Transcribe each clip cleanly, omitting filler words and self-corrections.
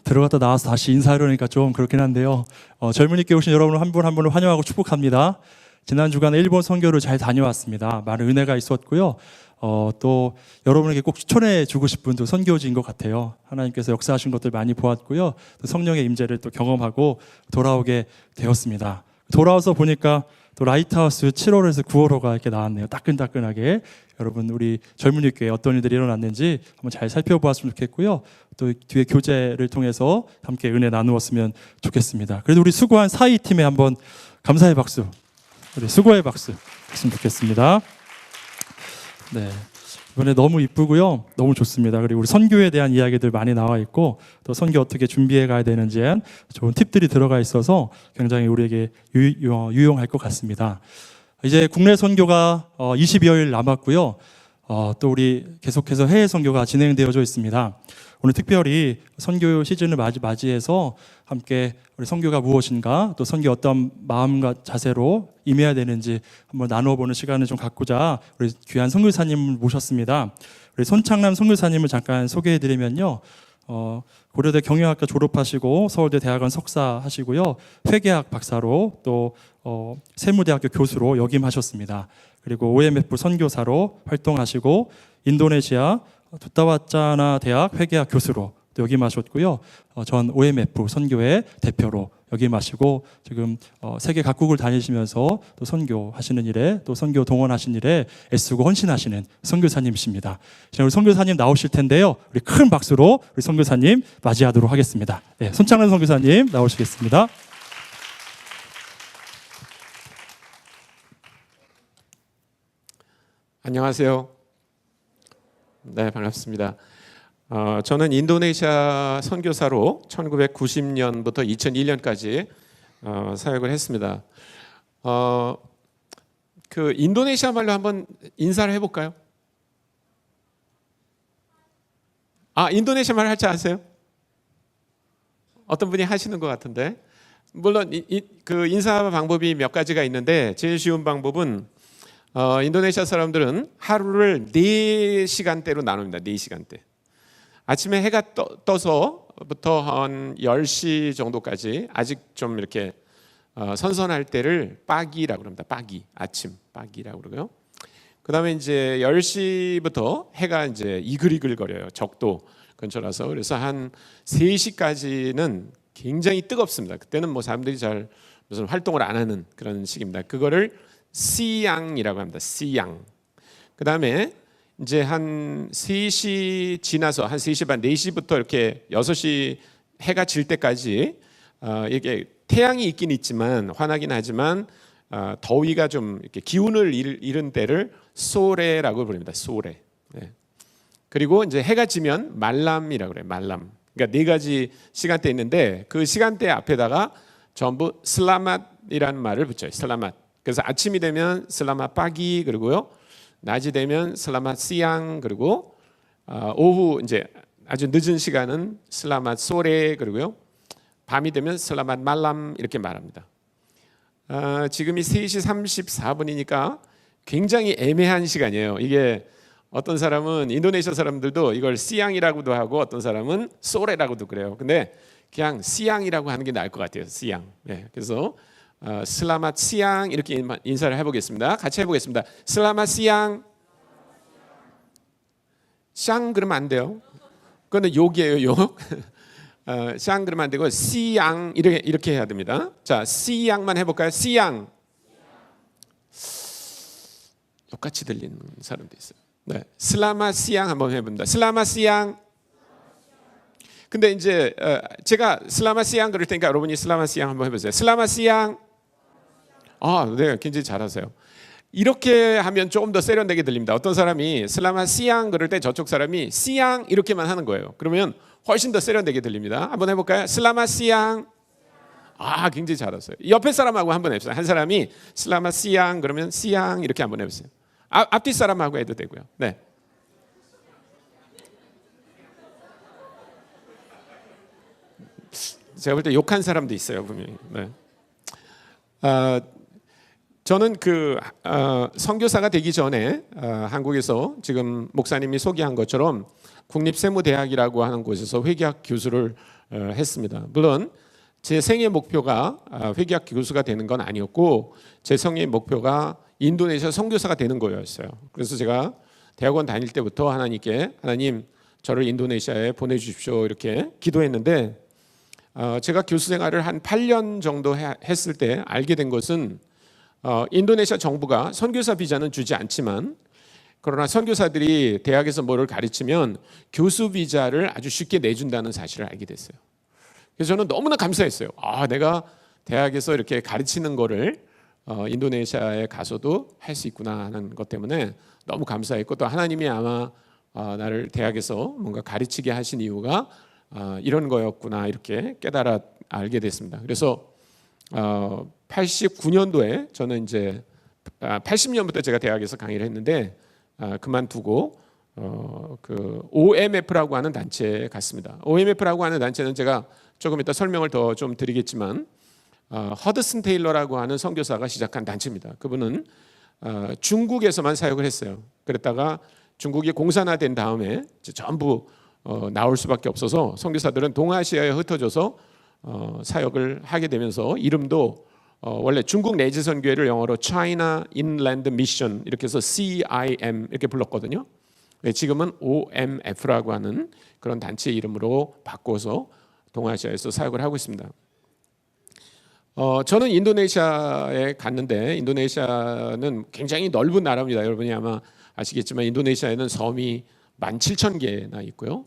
들어갔다 나와서 다시 인사하려니까 좀 그렇긴 한데요. 젊은이께 오신 여러분 한 분 한 분을 환영하고 축복합니다. 지난 주간에 일본 선교를 잘 다녀왔습니다. 많은 은혜가 있었고요. 또 여러분에게 꼭 추천해 주고 싶은 또 선교지인 것 같아요. 하나님께서 역사하신 것들 많이 보았고요. 또 성령의 임재를 또 경험하고 돌아오게 되었습니다. 돌아와서 보니까 또 라이트하우스 7월에서 9월호가 이렇게 나왔네요. 따끈따끈하게. 여러분 우리 젊은이 교회에 어떤 일들이 일어났는지 한번 잘 살펴보았으면 좋겠고요. 또 뒤에 교제를 통해서 함께 은혜 나누었으면 좋겠습니다. 그래도 우리 수고한 사이팀에 한번 감사의 박수, 우리 수고의 박수 했으면 좋겠습니다. 네, 이번에 너무 이쁘고요, 너무 좋습니다. 그리고 우리 선교에 대한 이야기들 많이 나와 있고 또 선교 어떻게 준비해 가야 되는지에 대한 좋은 팁들이 들어가 있어서 굉장히 우리에게 유용할 것 같습니다. 이제 국내 선교가 22여일 남았고요. 또 우리 계속해서 해외 선교가 진행되어져 있습니다. 오늘 특별히 선교 시즌을 맞이해서 함께 우리 선교가 무엇인가, 또 선교 어떤 마음과 자세로 임해야 되는지 한번 나누어보는 시간을 좀 갖고자 우리 귀한 선교사님을 모셨습니다. 우리 손창남 선교사님을 잠깐 소개해드리면요. 고려대 경영학과 졸업하시고 서울대 대학원 석사 하시고요. 회계학 박사로 또 세무대학교 교수로 역임하셨습니다. 그리고 OMF 선교사로 활동하시고 인도네시아 두타와짜나 대학 회계학 교수로 또 역임하셨고요. 전 OMF 선교회 대표로 역임하시고 지금 세계 각국을 다니시면서 또 선교하시는 일에 또 선교 동원하신 일에 애쓰고 헌신하시는 선교사님이십니다. 지금 우리 선교사님 나오실 텐데요. 우리 큰 박수로 우리 선교사님 맞이하도록 하겠습니다. 네, 손창란 선교사님 나오시겠습니다. 안녕하세요. 네, 반갑습니다. 저는 인도네시아 선교사로 1990년부터 2001년까지 사역을 했습니다. 그 인도네시아 말로 한번 인사를 해볼까요? 인도네시아 말 할 줄 아세요? 어떤 분이 하시는 것 같은데, 물론 그 인사 방법이 몇 가지가 있는데 제일 쉬운 방법은 인도네시아 사람들은 하루를 4시간대로 나눕니다. 4시간대. 아침에 해가 떠서부터 한 10시 정도까지 아직 좀 이렇게 선선할 때를 빠기라고 합니다. 빠기, 아침 빠기라고 그러고요. 그 다음에 이제 10시부터 해가 이제 이글이글거려요. 적도 근처라서. 그래서 한 3시까지는 굉장히 뜨겁습니다. 그때는 뭐 사람들이 잘 무슨 활동을 안 하는 그런 시기입니다. 그거를 시양이라고 합니다. 시양. 그 다음에 이제 한 3시 지나서 한 3시 반, 4시부터 이렇게 6시 해가 질 때까지 이게 태양이 있긴 있지만 환하긴 하지만 더위가 좀 이렇게 기운을 잃은 때를 소레라고 부릅니다. 소레. 네. 그리고 이제 해가 지면 말람이라고 그래요. 말람. 그러니까 4가지 시간대 있는데 그 시간대 앞에다가 전부 슬라맛이라는 말을 붙여요. 슬라맛. 그래서 아침이 되면 슬라맛 빠기, 그리고요 낮이 되면 슬라맛 시양, 그리고 오후 이제 아주 늦은 시간은 슬라맛 소레, 그리고요 밤이 되면 슬라맛 말람 이렇게 말합니다. 지금이 3시 34분이니까 굉장히 애매한 시간이에요. 이게 어떤 사람은 인도네시아 사람들도 이걸 시양이라고도 하고 어떤 사람은 소레라고도 그래요. 근데 그냥 시양이라고 하는 게 나을 것 같아요. 시양. 네, 그래서 슬라맛 시양 이렇게 인사를 해보겠습니다. 같이 해보겠습니다. 슬라맛 시양. 샹 그러면 안 돼요. 그거는 욕이에요, 욕. 샹 그러면 안 되고 시양 이렇게 해야 됩니다. 자, 시양만 해볼까요? 시양. 똑같이 들리는 사람도 있어요. 네, 슬라맛 시양 한번 해봅니다. 슬라맛 시양. 근데 이제 제가 슬라맛 시양 그럴 테니까 여러분이 슬라맛 시양 한번 해보세요. 슬라맛 시양. 네, 굉장히 잘하세요. 이렇게 하면 조금 더 세련되게 들립니다. 어떤 사람이 슬라맛 시양 그럴 때 저쪽 사람이 시양 이렇게만 하는 거예요. 그러면 훨씬 더 세련되게 들립니다. 한번 해볼까요? 슬라맛 시양. 굉장히 잘하세요. 옆에 사람하고 한번 해보세요. 한 사람이 슬라맛 시양 그러면 시양 이렇게 한번 해보세요. 앞뒤 사람하고 해도 되고요. 네. 제가 볼 때 욕한 사람도 있어요, 분명히. 네. 저는 선교사가 되기 전에 한국에서 지금 목사님이 소개한 것처럼 국립세무대학이라고 하는 곳에서 회계학 교수를 했습니다. 물론 제 생애 목표가 회계학 교수가 되는 건 아니었고 제 생애 목표가 인도네시아 선교사가 되는 거였어요. 그래서 제가 대학원 다닐 때부터 하나님께 하나님 저를 인도네시아에 보내주십시오 이렇게 기도했는데 제가 교수 생활을 한 8년 정도 했을 때 알게 된 것은 인도네시아 정부가 선교사 비자는 주지 않지만 그러나 선교사들이 대학에서 뭐를 가르치면 교수 비자를 아주 쉽게 내준다는 사실을 알게 됐어요. 그래서 저는 너무나 감사했어요. 내가 대학에서 이렇게 가르치는 거를 인도네시아에 가서도 할 수 있구나 하는 것 때문에 너무 감사했고 또 하나님이 아마 나를 대학에서 뭔가 가르치게 하신 이유가 이런 거였구나 이렇게 깨달아 알게 됐습니다. 그래서 89년도에 저는 이제 80년부터 제가 대학에서 강의를 했는데 그만두고 그 OMF라고 하는 단체에 갔습니다. OMF라고 하는 단체는 제가 조금 이따 설명을 더 좀 드리겠지만 허드슨 테일러라고 하는 선교사가 시작한 단체입니다. 그분은 중국에서만 사역을 했어요. 그랬다가 중국이 공산화된 다음에 전부 나올 수밖에 없어서 선교사들은 동아시아에 흩어져서 사역을 하게 되면서 이름도 원래 중국 내지 선교회를 영어로 China Inland Mission 이렇게 해서 CIM 이렇게 불렀거든요. 지금은 OMF라고 하는 그런 단체 이름으로 바꿔서 동아시아에서 사역을 하고 있습니다. 저는 인도네시아에 갔는데 인도네시아는 굉장히 넓은 나라입니다. 여러분이 아마 아시겠지만 인도네시아에는 섬이 17,000개나 있고요.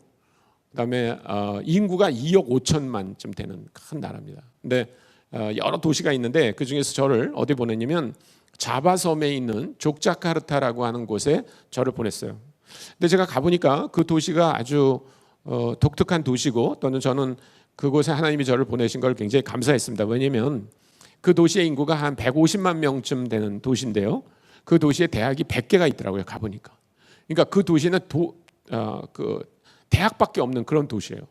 그다음에 인구가 2억 5천만쯤 되는 큰 나라입니다. 근데 여러 도시가 있는데 그 중에서 저를 어디 보냈냐면 자바섬에 있는 족자카르타라고 하는 곳에 저를 보냈어요. 근데 제가 가보니까 그 도시가 아주 독특한 도시고 또는 저는 그곳에 하나님이 저를 보내신 걸 굉장히 감사했습니다. 왜냐하면 그 도시의 인구가 한 150만 명쯤 되는 도시인데요. 그 도시에 대학이 100개가 있더라고요. 가보니까. 그러니까 그 도시는 그 대학밖에 없는 그런 도시예요.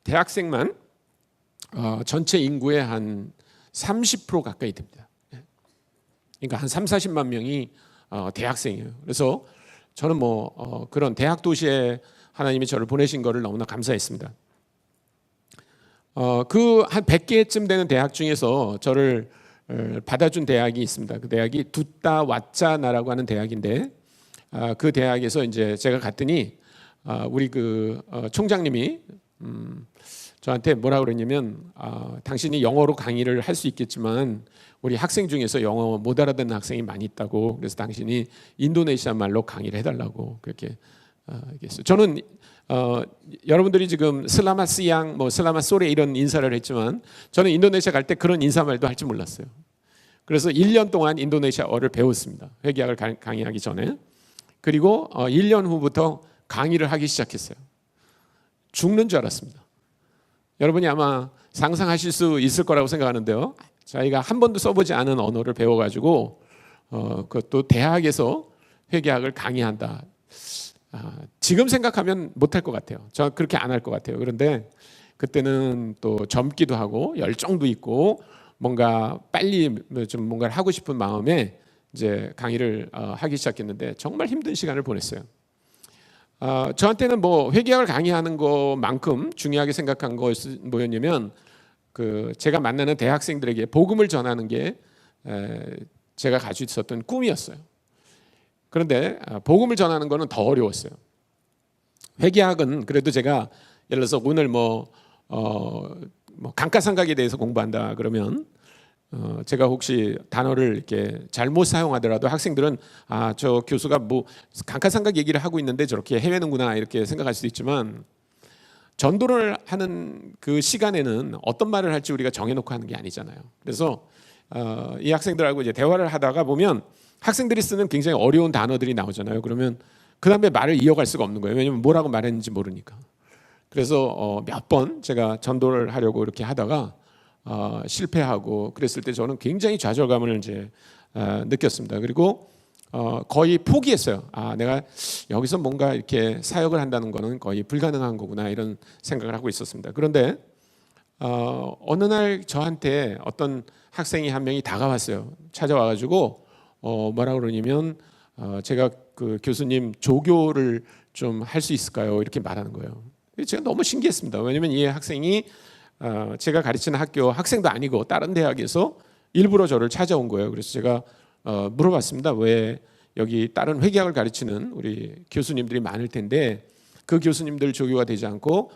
대학생만 전체 인구의 한 30% 가까이 됩니다. 그러니까 한 3, 40만 명이 대학생이에요. 그래서 저는 그런 대학 도시에 하나님이 저를 보내신 거를 너무나 감사했습니다. 그 한 100개쯤 되는 대학 중에서 저를 받아준 대학이 있습니다. 그 대학이 두따 왓짜나라고 하는 대학인데 그 대학에서 이제 제가 갔더니 우리 그 총장님이 저한테 뭐라 그러냐면 당신이 영어로 강의를 할 수 있겠지만 우리 학생 중에서 영어 못 알아듣는 학생이 많이 있다고 그래서 당신이 인도네시아 말로 강의를 해달라고 그렇게 얘기했어요. 저는 여러분들이 지금 슬라마 시양, 슬라마 소레 이런 인사를 했지만 저는 인도네시아 갈 때 그런 인사말도 할 줄 몰랐어요. 그래서 1년 동안 인도네시아어를 배웠습니다. 회계학을 강의하기 전에. 그리고 1년 후부터 강의를 하기 시작했어요. 죽는 줄 알았습니다. 여러분이 아마 상상하실 수 있을 거라고 생각하는데요. 저희가 한 번도 써보지 않은 언어를 배워가지고 그것도 대학에서 회계학을 강의한다. 지금 생각하면 못할 것 같아요. 저 그렇게 안 할 것 같아요. 그런데 그때는 또 젊기도 하고 열정도 있고 뭔가 빨리 좀 뭔가를 하고 싶은 마음에 이제 강의를 하기 시작했는데 정말 힘든 시간을 보냈어요. 저한테는 회계학을 강의하는 것만큼 중요하게 생각한 것은 뭐였냐면 제가 만나는 대학생들에게 복음을 전하는 게 제가 가지고 있었던 꿈이었어요. 그런데 복음을 전하는 거는 더 어려웠어요. 회계학은 그래도 제가 예를 들어서 오늘 감가상각에 대해서 공부한다 그러면 제가 혹시 단어를 이렇게 잘못 사용하더라도 학생들은 저 교수가 감가상각 얘기를 하고 있는데 저렇게 헤매는구나 이렇게 생각할 수도 있지만 전도를 하는 그 시간에는 어떤 말을 할지 우리가 정해놓고 하는 게 아니잖아요. 그래서 이 학생들하고 이제 대화를 하다가 보면 학생들이 쓰는 굉장히 어려운 단어들이 나오잖아요. 그러면 그 다음에 말을 이어갈 수가 없는 거예요. 왜냐하면 뭐라고 말했는지 모르니까. 그래서 몇 번 제가 전도를 하려고 이렇게 하다가 실패하고 그랬을 때 저는 굉장히 좌절감을 이제 느꼈습니다. 그리고 거의 포기했어요. 내가 여기서 뭔가 이렇게 사역을 한다는 거는 거의 불가능한 거구나 이런 생각을 하고 있었습니다. 그런데 어느 날 저한테 어떤 학생이 한 명이 다가왔어요. 찾아와가지고 뭐라 그러냐면 제가 그 교수님 조교를 좀 할 수 있을까요? 이렇게 말하는 거예요. 제가 너무 신기했습니다. 왜냐하면 이 학생이 제가 가르치는 학교 학생도 아니고 다른 대학에서 일부러 저를 찾아온 거예요. 그래서 제가 물어봤습니다. 왜 여기 다른 회계학을 가르치는 우리 교수님들이 많을 텐데 그 교수님들 조교가 되지 않고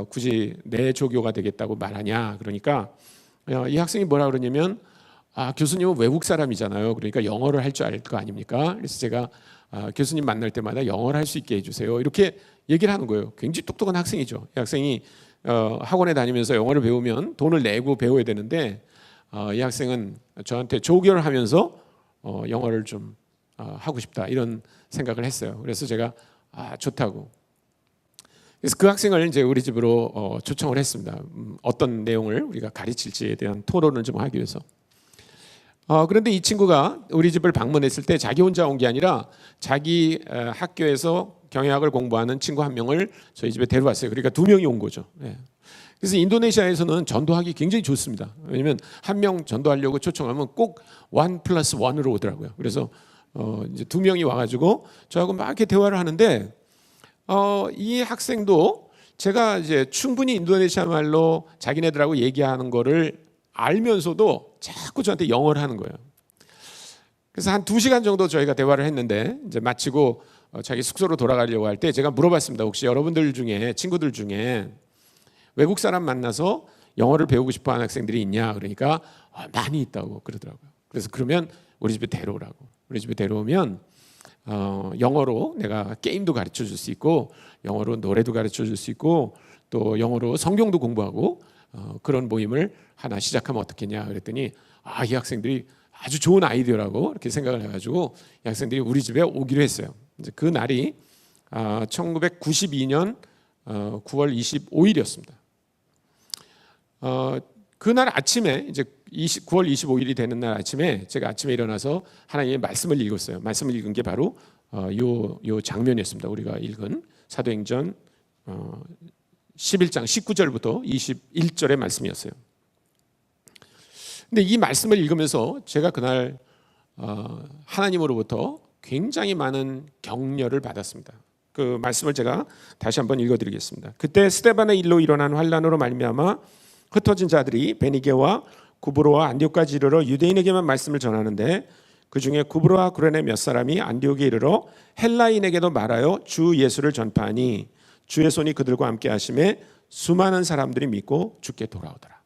굳이 내 조교가 되겠다고 말하냐. 그러니까 이 학생이 뭐라 그러냐면 교수님은 외국 사람이잖아요. 그러니까 영어를 할 줄 알 거 아닙니까? 그래서 제가 교수님 만날 때마다 영어를 할 수 있게 해주세요. 이렇게 얘기를 하는 거예요. 굉장히 똑똑한 학생이죠. 이 학생이 학원에 다니면서 영어를 배우면 돈을 내고 배워야 되는데 이 학생은 저한테 조교를 하면서 영어를 좀 하고 싶다 이런 생각을 했어요. 그래서 제가 좋다고. 그래서 그 학생을 이제 우리 집으로 초청을 했습니다. 어떤 내용을 우리가 가르칠지에 대한 토론을 좀 하기 위해서. 그런데 이 친구가 우리 집을 방문했을 때 자기 혼자 온 게 아니라 자기 학교에서 경영학을 공부하는 친구 한 명을 저희 집에 데려왔어요. 그러니까 2명이 온 거죠. 예. 그래서 인도네시아에서는 전도하기 굉장히 좋습니다. 왜냐하면 한 명 전도하려고 초청하면 꼭 1+1으로 오더라고요. 그래서 이제 2명이 와가지고 저하고 막 이렇게 대화를 하는데 이 학생도 제가 이제 충분히 인도네시아 말로 자기네들하고 얘기하는 거를 알면서도 자꾸 저한테 영어를 하는 거예요. 그래서 한 2시간 정도 저희가 대화를 했는데 이제 마치고 자기 숙소로 돌아가려고 할 때 제가 물어봤습니다. 혹시 여러분들 중에 친구들 중에 외국 사람 만나서 영어를 배우고 싶어하는 학생들이 있냐? 그러니까 많이 있다고 그러더라고요. 그래서 그러면 우리 집에 데려오라고. 우리 집에 데려오면 영어로 내가 게임도 가르쳐 줄 수 있고 영어로 노래도 가르쳐 줄 수 있고 또 영어로 성경도 공부하고 그런 모임을 하나 시작하면 어떻겠냐 그랬더니 이 학생들이 아주 좋은 아이디어라고 이렇게 생각을 해가지고 이 학생들이 우리 집에 오기로 했어요. 이제 그 날이 1992년 9월 25일이었습니다. 그날 아침에 이제 9월 25일이 되는 날 아침에 제가 아침에 일어나서 하나님의 말씀을 읽었어요. 말씀을 읽은 게 바로 요 장면이었습니다. 우리가 읽은 사도행전 11장 19절부터 21절의 말씀이었어요. 근데 이 말씀을 읽으면서 제가 그날 하나님으로부터 굉장히 많은 격려를 받았습니다. 그 말씀을 제가 다시 한번 읽어드리겠습니다. 그때 스데반의 일로 일어난 환란으로 말미암아 흩어진 자들이 베니게와 구브로와 안디옥까지 이르러 유대인에게만 말씀을 전하는데 그 중에 구브로와 구레네 몇 사람이 안디옥에 이르러 헬라인에게도 말하여 주 예수를 전파하니 주의 손이 그들과 함께 하심에 수많은 사람들이 믿고 주께 돌아오더라.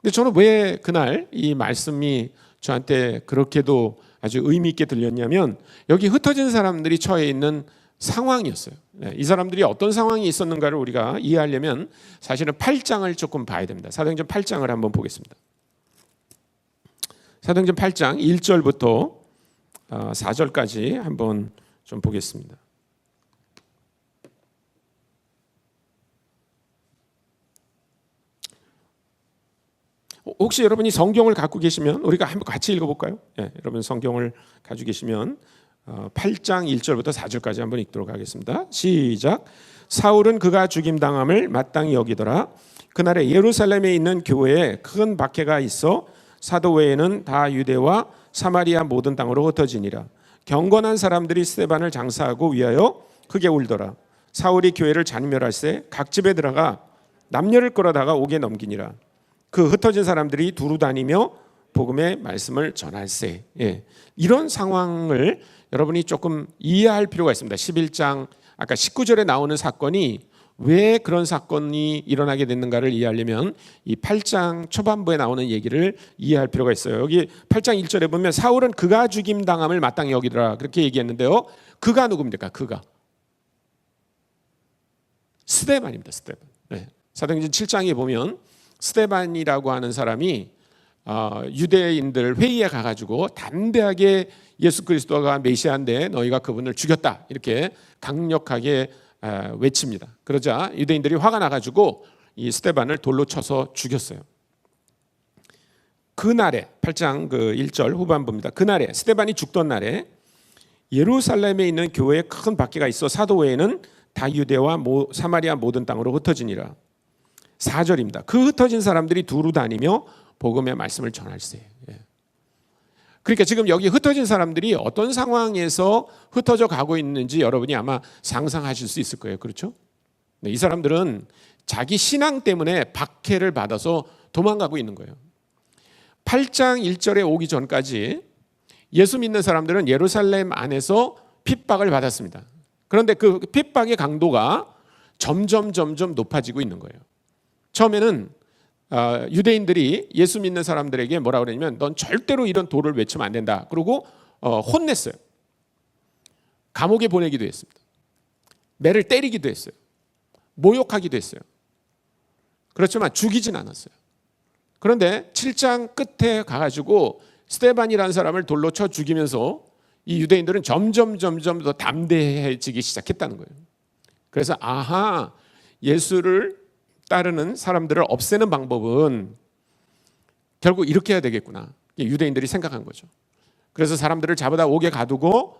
근데 저는 왜 그날 이 말씀이 저한테 그렇게도 아주 의미 있게 들렸냐면 여기 흩어진 사람들이 처해 있는 상황이었어요. 이 사람들이 어떤 상황이 있었는가를 우리가 이해하려면 사실은 8장을 조금 봐야 됩니다. 사도행전 8장을 한번 보겠습니다. 사도행전 8장 1절부터 4절까지 한번 좀 보겠습니다. 혹시 여러분이 성경을 갖고 계시면 우리가 한번 같이 읽어볼까요? 여러분 성경을 가지고 계시면 8장 1절부터 4절까지 한번 읽도록 하겠습니다. 시작. 사울은 그가 죽임당함을 마땅히 여기더라. 그날에 예루살렘에 있는 교회에 큰 박해가 있어 사도 외에는 다 유대와 사마리아 모든 땅으로 흩어지니라. 경건한 사람들이 스데반을 장사하고 위하여 크게 울더라. 사울이 교회를 잔멸할세 각 집에 들어가 남녀를 끌어다가 옥에 넘기니라. 그 흩어진 사람들이 두루 다니며 복음의 말씀을 전할세. 이런 상황을 여러분이 조금 이해할 필요가 있습니다. 11장 아까 19절에 나오는 사건이 왜 그런 사건이 일어나게 됐는가를 이해하려면 이 8장 초반부에 나오는 얘기를 이해할 필요가 있어요. 여기 8장 1절에 보면 사울은 그가 죽임 당함을 마땅히 여기더라 그렇게 얘기했는데요. 그가 누굽니까? 그가 스데반입니다. 스데반. 사도행전 7장에 보면 스데반이라고 하는 사람이 유대인들 회의에 가가지고 담대하게 예수 그리스도가 메시아인데 너희가 그분을 죽였다 이렇게 강력하게 외칩니다. 그러자 유대인들이 화가 나가지고 이 스데반을 돌로 쳐서 죽였어요. 그날에 8장 1절 후반부입니다. 그날에 스데반이 죽던 날에 예루살렘에 있는 교회에 큰 박해가 있어 사도 외에는 다 유대와 사마리아 모든 땅으로 흩어지니라. 4절입니다. 그 흩어진 사람들이 두루 다니며 복음의 말씀을 전할세. 그러니까 지금 여기 흩어진 사람들이 어떤 상황에서 흩어져 가고 있는지 여러분이 아마 상상하실 수 있을 거예요. 그렇죠? 네, 이 사람들은 자기 신앙 때문에 박해를 받아서 도망가고 있는 거예요. 8장 1절에 오기 전까지 예수 믿는 사람들은 예루살렘 안에서 핍박을 받았습니다. 그런데 그 핍박의 강도가 점점 높아지고 있는 거예요. 처음에는 유대인들이 예수 믿는 사람들에게 뭐라 그러냐면 넌 절대로 이런 도를 외치면 안 된다. 그리고 혼냈어요. 감옥에 보내기도 했습니다. 매를 때리기도 했어요. 모욕하기도 했어요. 그렇지만 죽이진 않았어요. 그런데 7장 끝에 가가지고 스데반이라는 사람을 돌로 쳐 죽이면서 이 유대인들은 점점 더 담대해지기 시작했다는 거예요. 그래서 아하, 예수를 따르는 사람들을 없애는 방법은 결국 이렇게 해야 되겠구나. 유대인들이 생각한 거죠. 그래서 사람들을 잡아다 옥에 가두고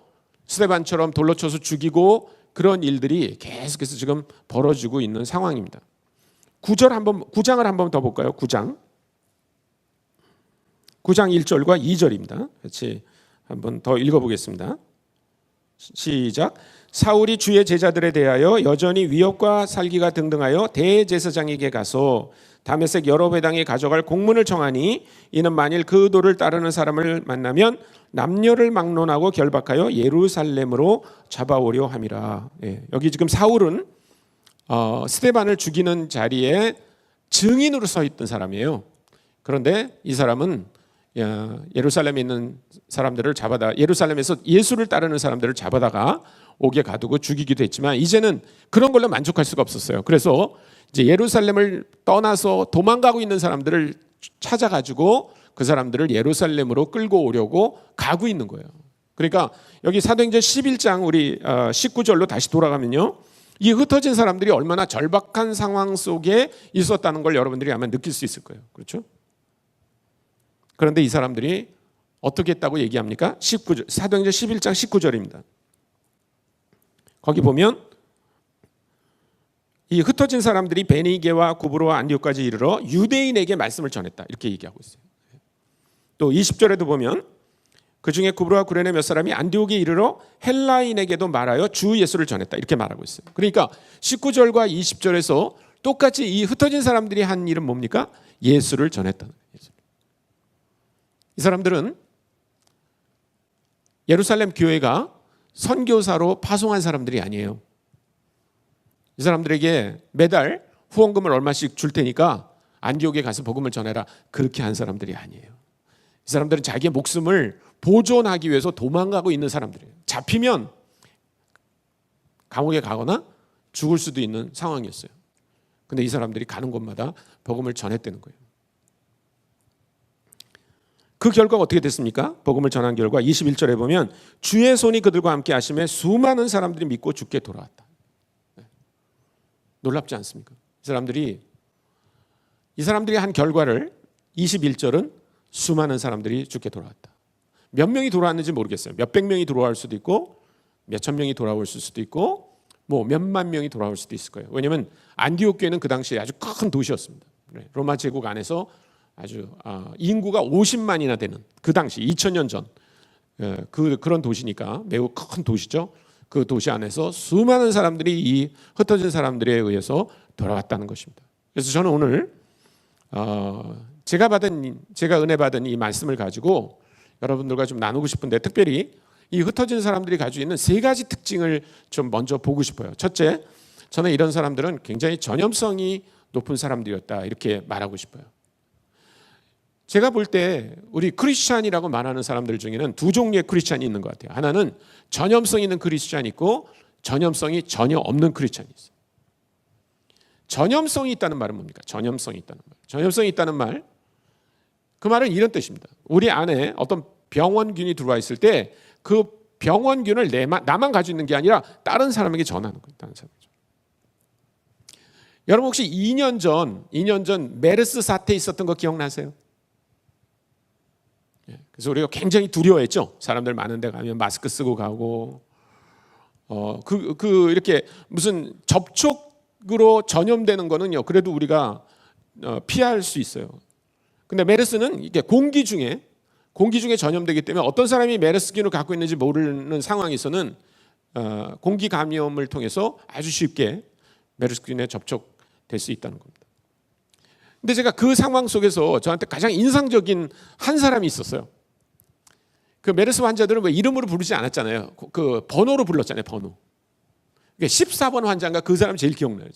스데반처럼 돌로 쳐서 죽이고 그런 일들이 계속해서 지금 벌어지고 있는 상황입니다. 9장을 한번 더 볼까요? 9장 1절과 2절입니다. 같이 한번 더 읽어보겠습니다. 시작. 사울이 주의 제자들에 대하여 여전히 위협과 살기가 등등하여 대제사장에게 가서 다메섹 여러 회당에 가져갈 공문을 청하니 이는 만일 그 도를 따르는 사람을 만나면 남녀를 막론하고 결박하여 예루살렘으로 잡아오려 함이라. 예, 여기 지금 사울은 스데반을 죽이는 자리에 증인으로 서 있던 사람이에요. 그런데 이 사람은 예루살렘에 있는 사람들을 예루살렘에서 예수를 따르는 사람들을 잡아다가 옥에 가두고 죽이기도 했지만 이제는 그런 걸로 만족할 수가 없었어요. 그래서 이제 예루살렘을 떠나서 도망가고 있는 사람들을 찾아가지고 그 사람들을 예루살렘으로 끌고 오려고 가고 있는 거예요. 그러니까 여기 사도행전 11장 우리 19절로 다시 돌아가면요, 이 흩어진 사람들이 얼마나 절박한 상황 속에 있었다는 걸 여러분들이 아마 느낄 수 있을 거예요. 그렇죠? 그런데 이 사람들이 어떻게 했다고 얘기합니까? 19절, 사도행전 11장 19절입니다. 거기 보면 이 흩어진 사람들이 베니게와 구브로와 안디옥까지 이르러 유대인에게 말씀을 전했다. 이렇게 얘기하고 있어요. 또 20절에도 보면 그 중에 구브로와 구레네 몇 사람이 안디옥에 이르러 헬라인에게도 말하여 주 예수를 전했다. 이렇게 말하고 있어요. 그러니까 19절과 20절에서 똑같이 이 흩어진 사람들이 한 일은 뭡니까? 예수를 전했다는 거예요. 이 사람들은 예루살렘 교회가 선교사로 파송한 사람들이 아니에요. 이 사람들에게 매달 후원금을 얼마씩 줄 테니까 안디옥에 가서 복음을 전해라. 그렇게 한 사람들이 아니에요. 이 사람들은 자기의 목숨을 보존하기 위해서 도망가고 있는 사람들이에요. 잡히면 감옥에 가거나 죽을 수도 있는 상황이었어요. 근데 이 사람들이 가는 곳마다 복음을 전했다는 거예요. 그 결과가 어떻게 됐습니까? 복음을 전한 결과 21절에 보면 주의 손이 그들과 함께 하심에 수많은 사람들이 믿고 주께 돌아왔다. 놀랍지 않습니까? 이 사람들이 한 결과를 21절은 수많은 사람들이 주께 돌아왔다. 몇 명이 돌아왔는지 모르겠어요. 몇백 명이 돌아올 수도 있고 몇천 명이 돌아올 수도 있고 뭐 몇만 명이 돌아올 수도 있을 거예요. 왜냐하면 안디옥 교회는 그 당시에 아주 큰 도시였습니다. 로마 제국 안에서 아주 인구가 50만이나 되는 그 당시 2000년 전 그런 도시니까 매우 큰 도시죠. 그 도시 안에서 수많은 사람들이 이 흩어진 사람들에 의해서 돌아왔다는 것입니다. 그래서 저는 오늘 제가 은혜 받은 이 말씀을 가지고 여러분들과 좀 나누고 싶은데, 특별히 이 흩어진 사람들이 가지고 있는 세 가지 특징을 좀 먼저 보고 싶어요. 첫째, 저는 이런 사람들은 굉장히 전염성이 높은 사람들이었다, 이렇게 말하고 싶어요. 제가 볼 때 우리 크리스찬이라고 말하는 사람들 중에는 두 종류의 크리스찬이 있는 것 같아요. 하나는 전염성 있는 크리스찬이 있고 전염성이 전혀 없는 크리스찬이 있어요. 전염성이 있다는 말은 뭡니까? 전염성이 있다는 말, 그 말은 이런 뜻입니다. 우리 안에 어떤 병원균이 들어와 있을 때 그 병원균을 나만 가지고 있는 게 아니라 다른 사람에게 전하는 거예요. 다른 사람에게. 여러분 혹시 2년 전 메르스 사태 있었던 거 기억나세요? 그래서 우리가 굉장히 두려워했죠. 사람들 많은 데 가면 마스크 쓰고 가고 이렇게 무슨 접촉으로 전염되는 거는요, 그래도 우리가 피할 수 있어요. 근데 메르스는 이게 공기 중에 공기 중에 전염되기 때문에 어떤 사람이 메르스균을 갖고 있는지 모르는 상황에서는 공기 감염을 통해서 아주 쉽게 메르스균에 접촉될 수 있다는 겁니다. 근데 제가 그 상황 속에서 저한테 가장 인상적인 한 사람이 있었어요. 그 메르스 환자들은 왜 이름으로 부르지 않았잖아요. 그 번호로 불렀잖아요. 번호. 14번 환자인가 그 사람 제일 기억나요.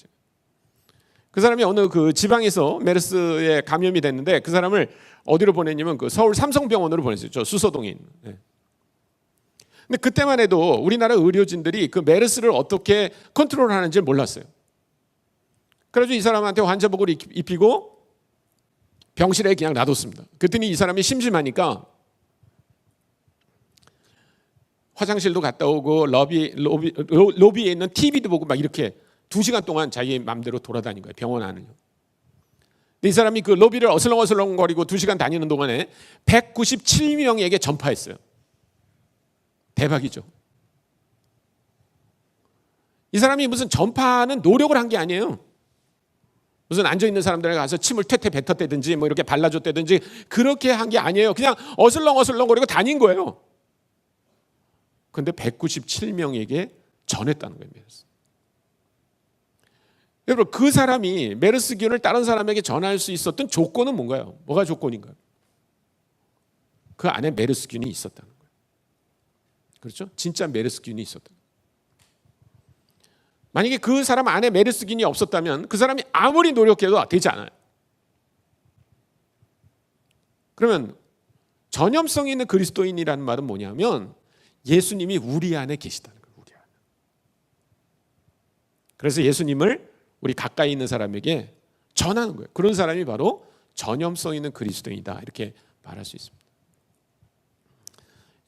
그 사람이 어느 그 지방에서 메르스에 감염이 됐는데 그 사람을 어디로 보냈냐면 그 서울 삼성병원으로 보냈어요. 저 수서동에 있는. 네. 근데 그때만 해도 우리나라 의료진들이 그 메르스를 어떻게 컨트롤하는지 몰랐어요. 그래서 이 사람한테 환자복을 입히고 병실에 그냥 놔뒀습니다. 그랬더니 이 사람이 심심하니까 화장실도 갔다 오고 로비에 있는 TV도 보고 막 이렇게 2시간 동안 자기 마음대로 돌아다닌 거예요. 병원 안을요. 근데 이 사람이 그 로비를 어슬렁어슬렁거리고 2시간 다니는 동안에 197명에게 전파했어요. 대박이죠. 이 사람이 무슨 전파하는 노력을 한 게 아니에요. 무슨 앉아있는 사람들에 가서 침을 퇴퇴 뱉었다든지 뭐 이렇게 발라줬다든지 그렇게 한 게 아니에요. 그냥 어슬렁어슬렁거리고 다닌 거예요. 근데 197명에게 전했다는 거예요. 메르스. 여러분 그 사람이 메르스균을 다른 사람에게 전할 수 있었던 조건은 뭔가요? 뭐가 조건인가요? 그 안에 메르스균이 있었다는 거예요. 그렇죠? 진짜 메르스균이 있었다. 만약에 그 사람 안에 메르스균이 없었다면 그 사람이 아무리 노력해도 되지 않아요. 그러면 전염성 있는 그리스도인이라는 말은 뭐냐면 예수님이 우리 안에 계시다는 거예요. 우리 안에. 그래서 예수님을 우리 가까이 있는 사람에게 전하는 거예요. 그런 사람이 바로 전염성 있는 그리스도인이다. 이렇게 말할 수 있습니다.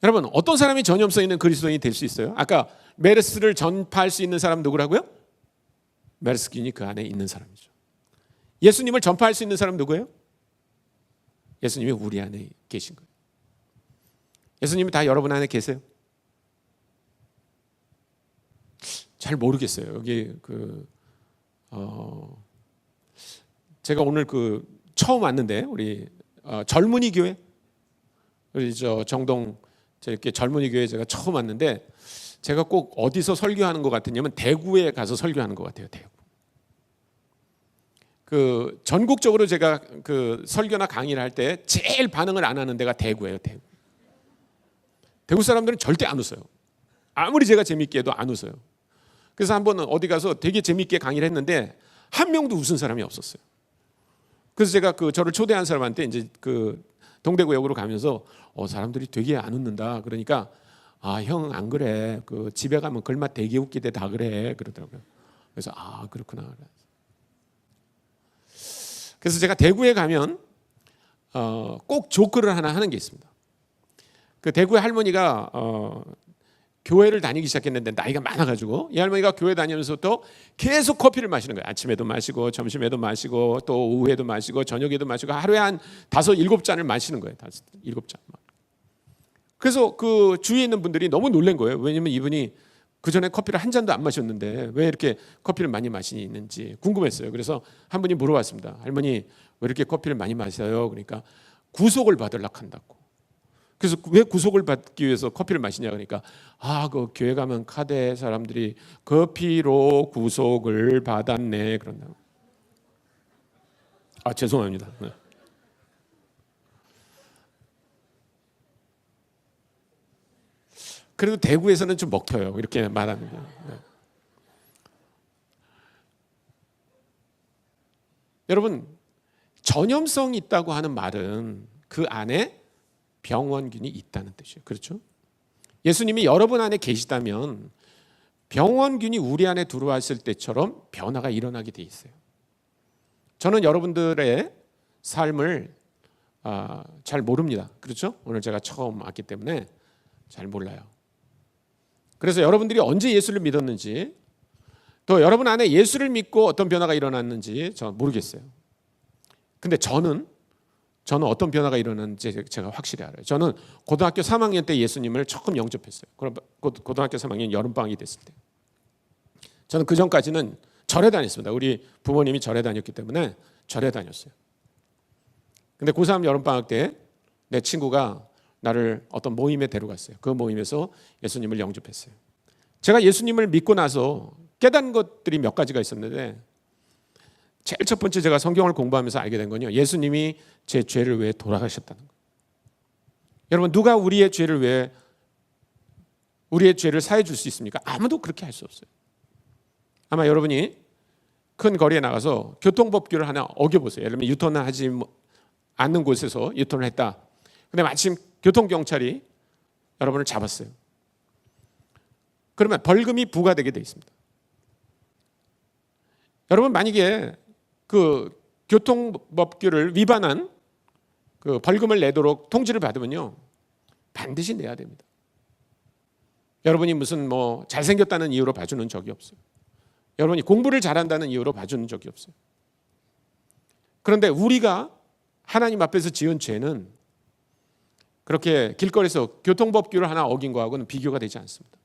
여러분 어떤 사람이 전염성 있는 그리스도인이 될 수 있어요? 아까 메르스를 전파할 수 있는 사람 누구라고요? 메르스균이 그 안에 있는 사람이죠. 예수님을 전파할 수 있는 사람 누구예요? 예수님이 우리 안에 계신 거예요. 예수님이 다 여러분 안에 계세요? 잘 모르겠어요. 여기 제가 오늘 처음 왔는데 우리 젊은이 교회 우리 저 정동 이렇게 젊은이 교회 제가 처음 왔는데 제가 꼭 어디서 설교하는 것 같으냐면 대구에 가서 설교하는 것 같아요. 대구. 전국적으로 제가 설교나 강의를 할 때 제일 반응을 안 하는 데가 대구예요. 대구. 대구 사람들은 절대 안 웃어요. 아무리 제가 재밌게 해도 안 웃어요. 그래서 한번 어디 가서 되게 재밌게 강의를 했는데 한 명도 웃은 사람이 없었어요. 그래서 제가 저를 초대한 사람한테 이제 동대구역으로 가면서 사람들이 되게 안 웃는다. 그러니까 형 안 그래. 집에 가면 글맛 되게 웃기대 다 그래. 그러더라고요. 그래서 그렇구나. 그래서 제가 대구에 가면 꼭 조크를 하나 하는 게 있습니다. 그 대구의 할머니가 교회를 다니기 시작했는데 나이가 많아가지고 이 할머니가 교회 다니면서부터 계속 커피를 마시는 거예요. 아침에도 마시고 점심에도 마시고 또 오후에도 마시고 저녁에도 마시고 하루에 한 5, 7잔을 마시는 거예요. 5, 7잔. 그래서 그 주위에 있는 분들이 너무 놀란 거예요. 왜냐면 이분이 그전에 커피를 한 잔도 안 마셨는데 왜 이렇게 커피를 많이 마시는지 궁금했어요. 그래서 한 분이 물어봤습니다. 할머니 왜 이렇게 커피를 많이 마셔요? 그러니까 구속을 받으려고 한다고. 그래서 왜 구속을 받기 위해서 커피를 마시냐 그러니까 그 교회 가면 카드에 사람들이 커피로 구속을 받았네 그런다고. 죄송합니다. 네. 그래도 대구에서는 좀 먹혀요. 이렇게 말하는 게. 네. 여러분 전염성이 있다고 하는 말은 그 안에 병원균이 있다는 뜻이에요. 그렇죠? 예수님이 여러분 안에 계시다면 병원균이 우리 안에 들어왔을 때처럼 변화가 일어나게 돼 있어요. 저는 여러분들의 삶을 잘 모릅니다. 그렇죠? 오늘 제가 처음 왔기 때문에 잘 몰라요. 그래서 여러분들이 언제 예수를 믿었는지 또 여러분 안에 예수를 믿고 어떤 변화가 일어났는지 저는 모르겠어요. 근데 저는 어떤 변화가 일어났는지 제가 확실히 알아요. 저는 고등학교 3학년 때 예수님을 처음 영접했어요. 고등학교 3학년 여름방학이 됐을 때. 저는 그 전까지는 절에 다녔습니다. 우리 부모님이 절에 다녔기 때문에 절에 다녔어요. 근데 고3 여름방학 때 내 친구가 나를 어떤 모임에 데려갔어요. 그 모임에서 예수님을 영접했어요. 제가 예수님을 믿고 나서 깨달은 것들이 몇 가지가 있었는데, 제일 첫 번째 제가 성경을 공부하면서 알게 된 건요, 예수님이 제 죄를 위해 돌아가셨다는 거예요. 여러분, 누가 우리의 죄를 사해 줄 수 있습니까? 아무도 그렇게 할 수 없어요. 아마 여러분이 큰 거리에 나가서 교통법규를 하나 어겨보세요. 예를 들면 유턴을 하지 않는 곳에서 유턴을 했다. 근데 마침 교통경찰이 여러분을 잡았어요. 그러면 벌금이 부과되게 돼 있습니다. 여러분, 만약에 그 교통법규를 위반한 그 벌금을 내도록 통지를 받으면요, 반드시 내야 됩니다. 여러분이 무슨 뭐 잘생겼다는 이유로 봐주는 적이 없어요. 여러분이 공부를 잘한다는 이유로 봐주는 적이 없어요. 그런데 우리가 하나님 앞에서 지은 죄는 그렇게 길거리에서 교통법규를 하나 어긴 거하고는 비교가 되지 않습니다.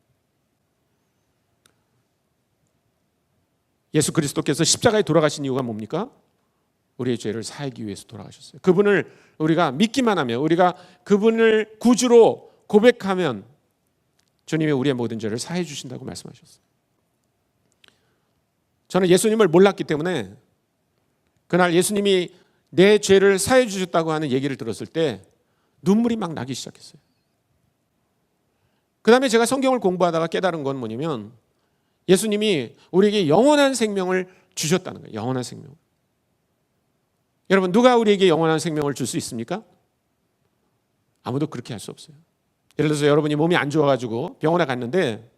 예수 그리스도께서 십자가에 돌아가신 이유가 뭡니까? 우리의 죄를 사하기 위해서 돌아가셨어요. 그분을 우리가 믿기만 하면, 우리가 그분을 구주로 고백하면 주님이 우리의 모든 죄를 사해 주신다고 말씀하셨어요. 저는 예수님을 몰랐기 때문에 그날 예수님이 내 죄를 사해 주셨다고 하는 얘기를 들었을 때 눈물이 막 나기 시작했어요. 그 다음에 제가 성경을 공부하다가 깨달은 건 뭐냐면, 예수님이 우리에게 영원한 생명을 주셨다는 거예요. 영원한 생명. 여러분, 누가 우리에게 영원한 생명을 줄 수 있습니까? 아무도 그렇게 할 수 없어요. 예를 들어서 여러분이 몸이 안 좋아가지고 병원에 갔는데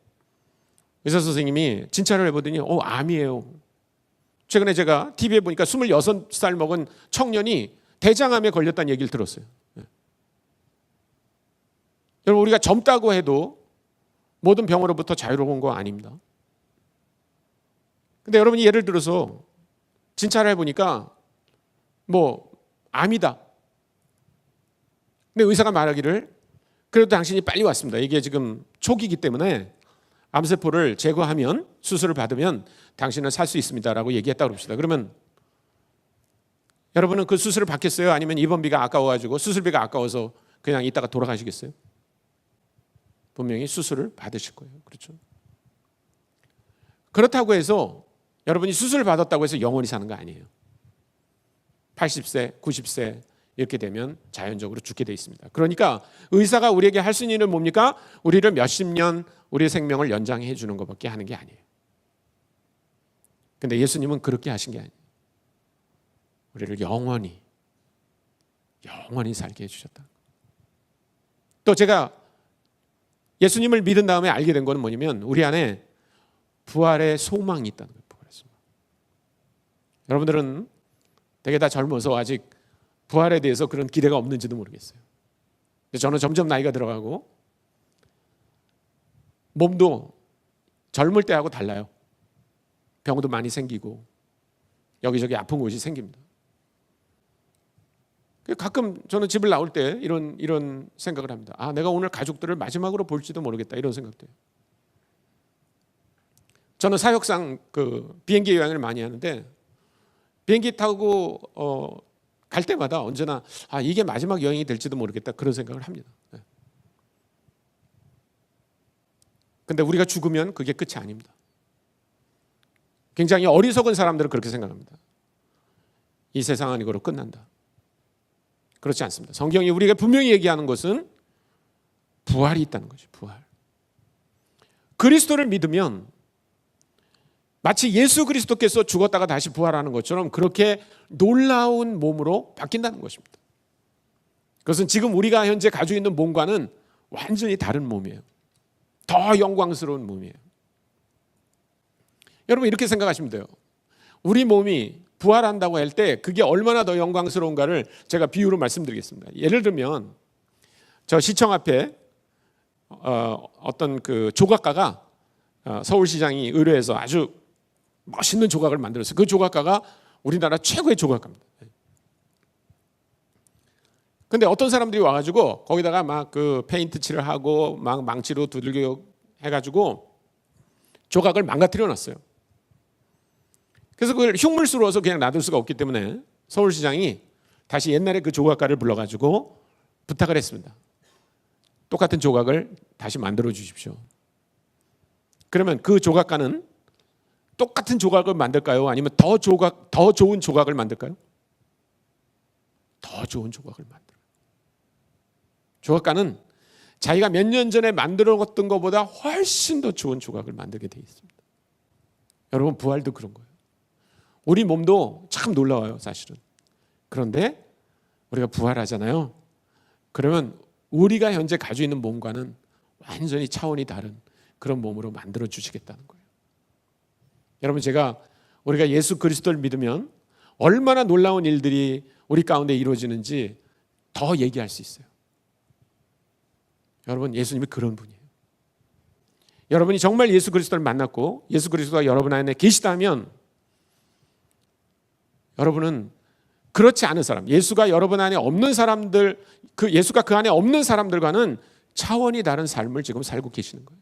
의사 선생님이 진찰을 해보더니 암이에요. 최근에 제가 TV에 보니까 26살 먹은 청년이 대장암에 걸렸다는 얘기를 들었어요. 여러분, 우리가 젊다고 해도 모든 병으로부터 자유로운 거 아닙니다. 근데 여러분이 예를 들어서 진찰을 해보니까 암이다. 근데 의사가 말하기를 그래도 당신이 빨리 왔습니다. 이게 지금 초기이기 때문에 암세포를 제거하면, 수술을 받으면 당신은 살 수 있습니다라고 얘기했다고 그럽시다. 그러면 여러분은 그 수술을 받겠어요? 아니면 입원비가 아까워가지고, 수술비가 아까워서 그냥 이따가 돌아가시겠어요? 분명히 수술을 받으실 거예요. 그렇죠? 그렇다고 해서 여러분이 수술을 받았다고 해서 영원히 사는 거 아니에요. 80세, 90세 이렇게 되면 자연적으로 죽게 돼 있습니다. 그러니까 의사가 우리에게 할 수 있는 일은 뭡니까? 우리를 몇십 년 우리의 생명을 연장해 주는 것밖에 하는 게 아니에요. 근데 예수님은 그렇게 하신 게 아니에요. 우리를 영원히 살게 해주셨다. 또 제가 예수님을 믿은 다음에 알게 된 건 뭐냐면, 우리 안에 부활의 소망이 있다는 거예요. 부활의 소망. 여러분들은 되게 다 젊어서 아직 부활에 대해서 그런 기대가 없는지도 모르겠어요. 근데 저는 점점 나이가 들어가고 몸도 젊을 때하고 달라요. 병도 많이 생기고 여기저기 아픈 곳이 생깁니다. 가끔 저는 집을 나올 때 이런 생각을 합니다. 내가 오늘 가족들을 마지막으로 볼지도 모르겠다, 이런 생각도 해요. 저는 사역상 비행기 여행을 많이 하는데, 비행기 타고 갈 때마다 언제나 이게 마지막 여행이 될지도 모르겠다, 그런 생각을 합니다. 근데 우리가 죽으면 그게 끝이 아닙니다. 굉장히 어리석은 사람들은 그렇게 생각합니다. 이 세상은 이거로 끝난다. 그렇지 않습니다. 성경이 우리가 분명히 얘기하는 것은 부활이 있다는 거죠. 부활. 그리스도를 믿으면 마치 예수 그리스도께서 죽었다가 다시 부활하는 것처럼 그렇게 놀라운 몸으로 바뀐다는 것입니다. 그것은 지금 우리가 현재 가지고 있는 몸과는 완전히 다른 몸이에요. 더 영광스러운 몸이에요. 여러분, 이렇게 생각하시면 돼요. 우리 몸이 부활한다고 할 때 그게 얼마나 더 영광스러운가를 제가 비유로 말씀드리겠습니다. 예를 들면 저 시청 앞에 어떤 그 조각가가 서울시장이 의뢰해서 아주 멋있는 조각을 만들었어요. 그 조각가가 우리나라 최고의 조각가입니다. 근데 어떤 사람들이 와가지고 거기다가 막 그 페인트 칠을 하고 막 망치로 두들겨 해가지고 조각을 망가뜨려 놨어요. 그래서 그걸 흉물스러워서 그냥 놔둘 수가 없기 때문에 서울시장이 다시 옛날에 그 조각가를 불러가지고 부탁을 했습니다. 똑같은 조각을 다시 만들어 주십시오. 그러면 그 조각가는 똑같은 조각을 만들까요? 아니면 더 좋은 조각을 만들까요? 더 좋은 조각을 만들어요. 조각가는 자기가 몇 년 전에 만들었던 것보다 훨씬 더 좋은 조각을 만들게 되어 있습니다. 여러분, 부활도 그런 거예요. 우리 몸도 참 놀라워요, 사실은. 그런데 우리가 부활하잖아요. 그러면 우리가 현재 가지고 있는 몸과는 완전히 차원이 다른 그런 몸으로 만들어 주시겠다는 거예요. 여러분, 우리가 예수 그리스도를 믿으면 얼마나 놀라운 일들이 우리 가운데 이루어지는지 더 얘기할 수 있어요. 여러분, 예수님이 그런 분이에요. 여러분이 정말 예수 그리스도를 만났고 예수 그리스도가 여러분 안에 계시다면 여러분은 그렇지 않은 사람, 예수가 여러분 안에 없는 사람들, 예수가 그 안에 없는 사람들과는 차원이 다른 삶을 지금 살고 계시는 거예요.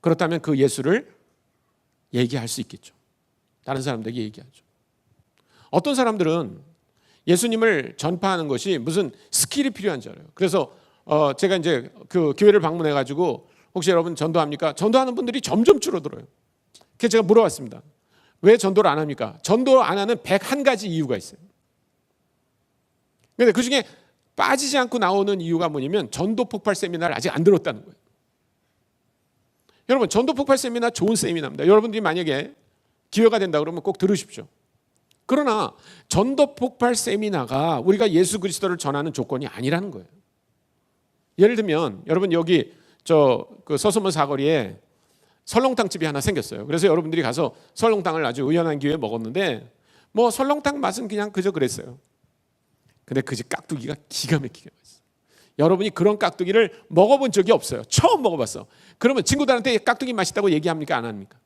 그렇다면 그 예수를 얘기할 수 있겠죠. 다른 사람들에게 얘기하죠. 어떤 사람들은 예수님을 전파하는 것이 무슨 스킬이 필요한 줄 알아요. 그래서 제가 이제 그 교회를 방문해 가지고 혹시 여러분 전도합니까? 전도하는 분들이 점점 줄어들어요. 그래서 제가 물어봤습니다. 왜 전도를 안 합니까? 전도 안 하는 101가지 이유가 있어요. 그런데 그중에 빠지지 않고 나오는 이유가 뭐냐면 전도 폭발 세미나를 아직 안 들었다는 거예요. 여러분, 전도 폭발 세미나 좋은 세미나입니다. 여러분들이 만약에 기회가 된다 그러면 꼭 들으십시오. 그러나 전도 폭발 세미나가 우리가 예수 그리스도를 전하는 조건이 아니라는 거예요. 예를 들면 여러분, 여기 그 서소문 사거리에 설렁탕 집이 하나 생겼어요. 그래서 여러분들이 가서 설렁탕을 아주 우연한 기회에 먹었는데 뭐 설렁탕 맛은 그냥 그저 그랬어요. 근데 그 집 깍두기가 기가 막히게 맛있어요. 여러분이 그런 깍두기를 먹어본 적이 없어요. 처음 먹어봤어. 그러면 친구들한테 깍두기 맛있다고 얘기합니까? 안 합니까?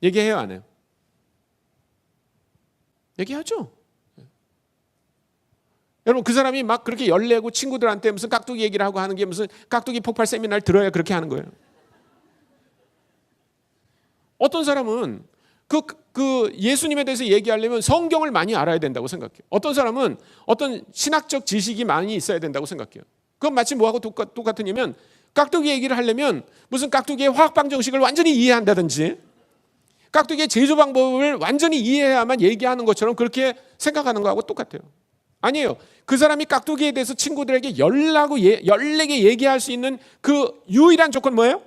얘기해요, 안 해요? 얘기하죠. 여러분, 그 사람이 막 그렇게 열내고 친구들한테 무슨 깍두기 얘기를 하고 하는 게 무슨 깍두기 폭발 세미나를 들어야 그렇게 하는 거예요. 어떤 사람은 그 예수님에 대해서 얘기하려면 성경을 많이 알아야 된다고 생각해요. 어떤 사람은 어떤 신학적 지식이 많이 있어야 된다고 생각해요. 그건 마치 뭐하고 똑같으냐면 깍두기 얘기를 하려면 무슨 깍두기의 화학 방정식을 완전히 이해한다든지 깍두기의 제조 방법을 완전히 이해해야만 얘기하는 것처럼 그렇게 생각하는 거하고 똑같아요. 아니에요. 그 사람이 깍두기에 대해서 친구들에게 열내게 얘기할 수 있는 그 유일한 조건 뭐예요?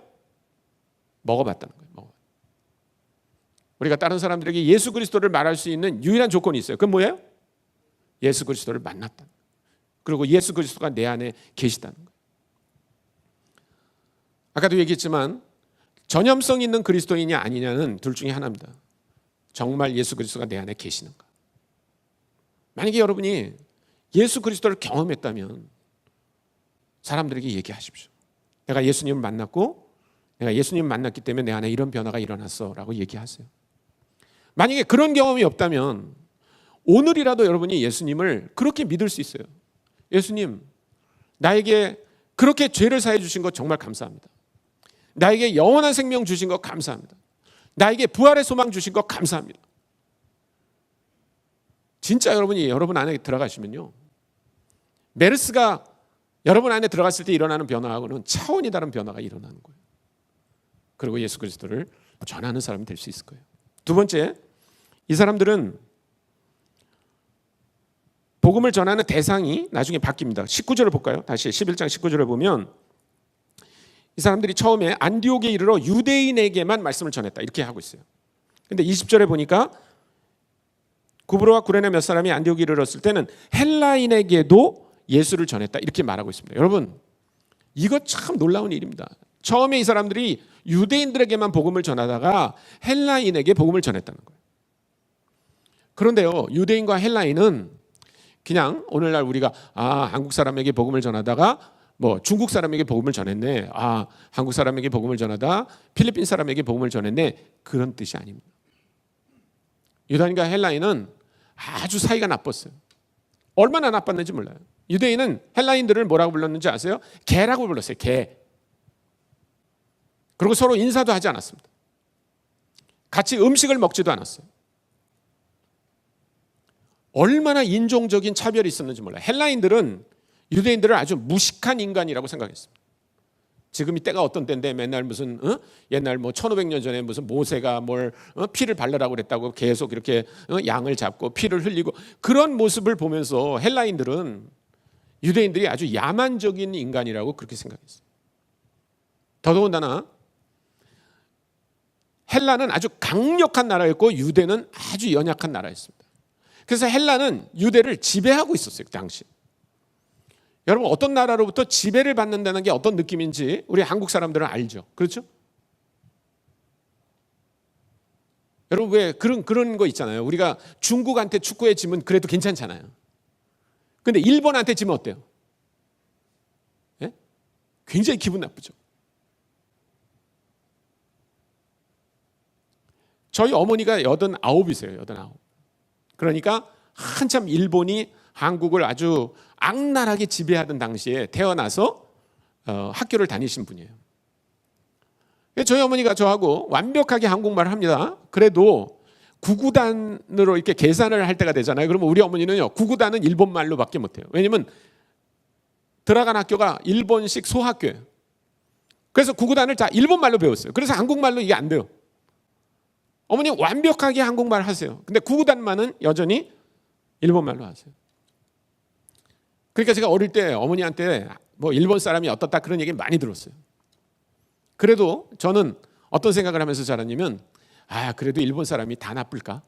먹어봤다는 거예요. 우리가 다른 사람들에게 예수 그리스도를 말할 수 있는 유일한 조건이 있어요. 그건 뭐예요? 예수 그리스도를 만났다. 그리고 예수 그리스도가 내 안에 계시다는 거예요. 아까도 얘기했지만 전염성 있는 그리스도인이 아니냐는 둘 중에 하나입니다. 정말 예수 그리스도가 내 안에 계시는가? 만약에 여러분이 예수 그리스도를 경험했다면 사람들에게 얘기하십시오. 내가 예수님을 만났고 내가 예수님을 만났기 때문에 내 안에 이런 변화가 일어났어 라고 얘기하세요. 만약에 그런 경험이 없다면 오늘이라도 여러분이 예수님을 그렇게 믿을 수 있어요. 예수님, 나에게 그렇게 죄를 사해 주신 것 정말 감사합니다. 나에게 영원한 생명 주신 것 감사합니다. 나에게 부활의 소망 주신 것 감사합니다. 진짜 여러분 안에 들어가시면요, 메르스가 여러분 안에 들어갔을 때 일어나는 변화하고는 차원이 다른 변화가 일어나는 거예요. 그리고 예수 그리스도를 전하는 사람이 될 수 있을 거예요. 두 번째, 이 사람들은 복음을 전하는 대상이 나중에 바뀝니다. 19절을 볼까요? 다시 11장 19절을 보면 이 사람들이 처음에 안디옥에 이르러 유대인에게만 말씀을 전했다 이렇게 하고 있어요. 근데 20절에 보니까 구브로와 구레네 몇 사람이 안디옥에 이르렀을 때는 헬라인에게도 예수를 전했다 이렇게 말하고 있습니다. 여러분, 이거 참 놀라운 일입니다. 처음에 이 사람들이 유대인들에게만 복음을 전하다가 헬라인에게 복음을 전했다는 거예요. 그런데요, 유대인과 헬라인은 그냥 오늘날 우리가 한국 사람에게 복음을 전하다가 뭐 중국 사람에게 복음을 전했네, 한국 사람에게 복음을 전하다 필리핀 사람에게 복음을 전했네, 그런 뜻이 아닙니다. 유다인과 헬라인은 아주 사이가 나빴어요. 얼마나 나빴는지 몰라요. 유대인은 헬라인들을 뭐라고 불렀는지 아세요? 개라고 불렀어요. 개. 그리고 서로 인사도 하지 않았습니다. 같이 음식을 먹지도 않았어요. 얼마나 인종적인 차별이 있었는지 몰라요. 헬라인들은 유대인들을 아주 무식한 인간이라고 생각했습니다. 지금이 때가 어떤 때인데 맨날 무슨 옛날 뭐 1500년 전에 무슨 모세가 뭘 피를 바르라고 그랬다고 계속 이렇게 양을 잡고 피를 흘리고 그런 모습을 보면서 헬라인들은 유대인들이 아주 야만적인 인간이라고 그렇게 생각했어요. 더더군다나 헬라는 아주 강력한 나라였고 유대는 아주 연약한 나라였습니다. 그래서 헬라는 유대를 지배하고 있었어요. 그 당시. 여러분 어떤 나라로부터 지배를 받는다는 게 어떤 느낌인지 우리 한국 사람들은 알죠. 그렇죠? 여러분 왜 그런 거 있잖아요. 우리가 중국한테 축구에 지면 그래도 괜찮잖아요. 근데 일본한테 지면 어때요? 예? 굉장히 기분 나쁘죠. 저희 어머니가 89이세요. 89. 그러니까 한참 일본이 한국을 아주 악랄하게 지배하던 당시에 태어나서 학교를 다니신 분이에요. 저희 어머니가 저하고 완벽하게 한국말을 합니다. 그래도 구구단으로 이렇게 계산을 할 때가 되잖아요. 그러면 우리 어머니는요, 구구단은 일본말로밖에 못해요. 왜냐면 들어간 학교가 일본식 소학교예요. 그래서 구구단을 다 일본말로 배웠어요. 그래서 한국말로 이게 안 돼요. 어머니 완벽하게 한국말 하세요. 근데 구구단만은 여전히 일본말로 하세요. 그러니까 제가 어릴 때 어머니한테 뭐 일본 사람이 어떻다 그런 얘기 많이 들었어요. 그래도 저는 어떤 생각을 하면서 자랐냐면 그래도 일본 사람이 다 나쁠까?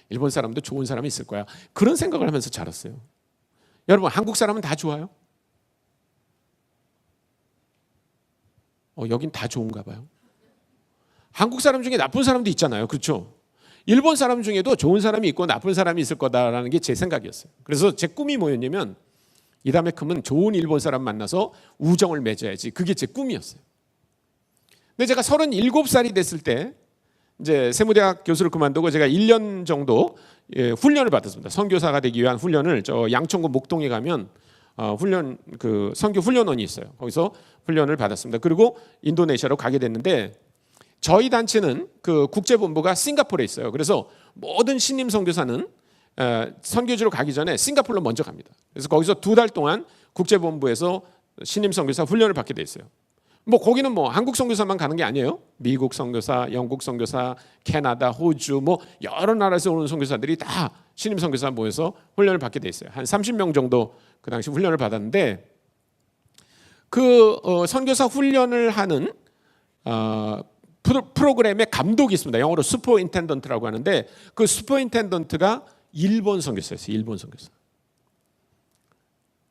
일본 사람도 좋은 사람이 있을 거야. 그런 생각을 하면서 자랐어요. 여러분 한국 사람은 다 좋아요? 여긴 다 좋은가 봐요. 한국 사람 중에 나쁜 사람도 있잖아요. 그렇죠? 일본 사람 중에도 좋은 사람이 있고 나쁜 사람이 있을 거다라는 게 제 생각이었어요. 그래서 제 꿈이 뭐였냐면 이 다음에 크면 좋은 일본 사람 만나서 우정을 맺어야지. 그게 제 꿈이었어요. 근데 제가 37살이 됐을 때 이제 세무대학 교수를 그만두고 제가 1년 정도 훈련을 받았습니다. 선교사가 되기 위한 훈련을 저 양천구 목동에 가면 훈련 그 선교 훈련원이 있어요. 거기서 훈련을 받았습니다. 그리고 인도네시아로 가게 됐는데 저희 단체는 그 국제본부가 싱가포르에 있어요. 그래서 모든 신임 선교사는 선교지로 가기 전에 싱가포르로 먼저 갑니다. 그래서 거기서 2달 동안 국제본부에서 신임 선교사 훈련을 받게 돼 있어요. 뭐 거기는 뭐 한국 선교사만 가는 게 아니에요. 미국 선교사, 영국 선교사, 캐나다, 호주 뭐 여러 나라에서 오는 선교사들이 다 신임 선교사 모여서 훈련을 받게 돼 있어요. 한 30명 정도 그 당시 훈련을 받았는데 그 선교사 훈련을 하는 프로그램의 감독이 있습니다. 영어로 슈퍼인텐던트라고 하는데 그 슈퍼인텐던트가 일본 선교사였어요. 일본 선교사.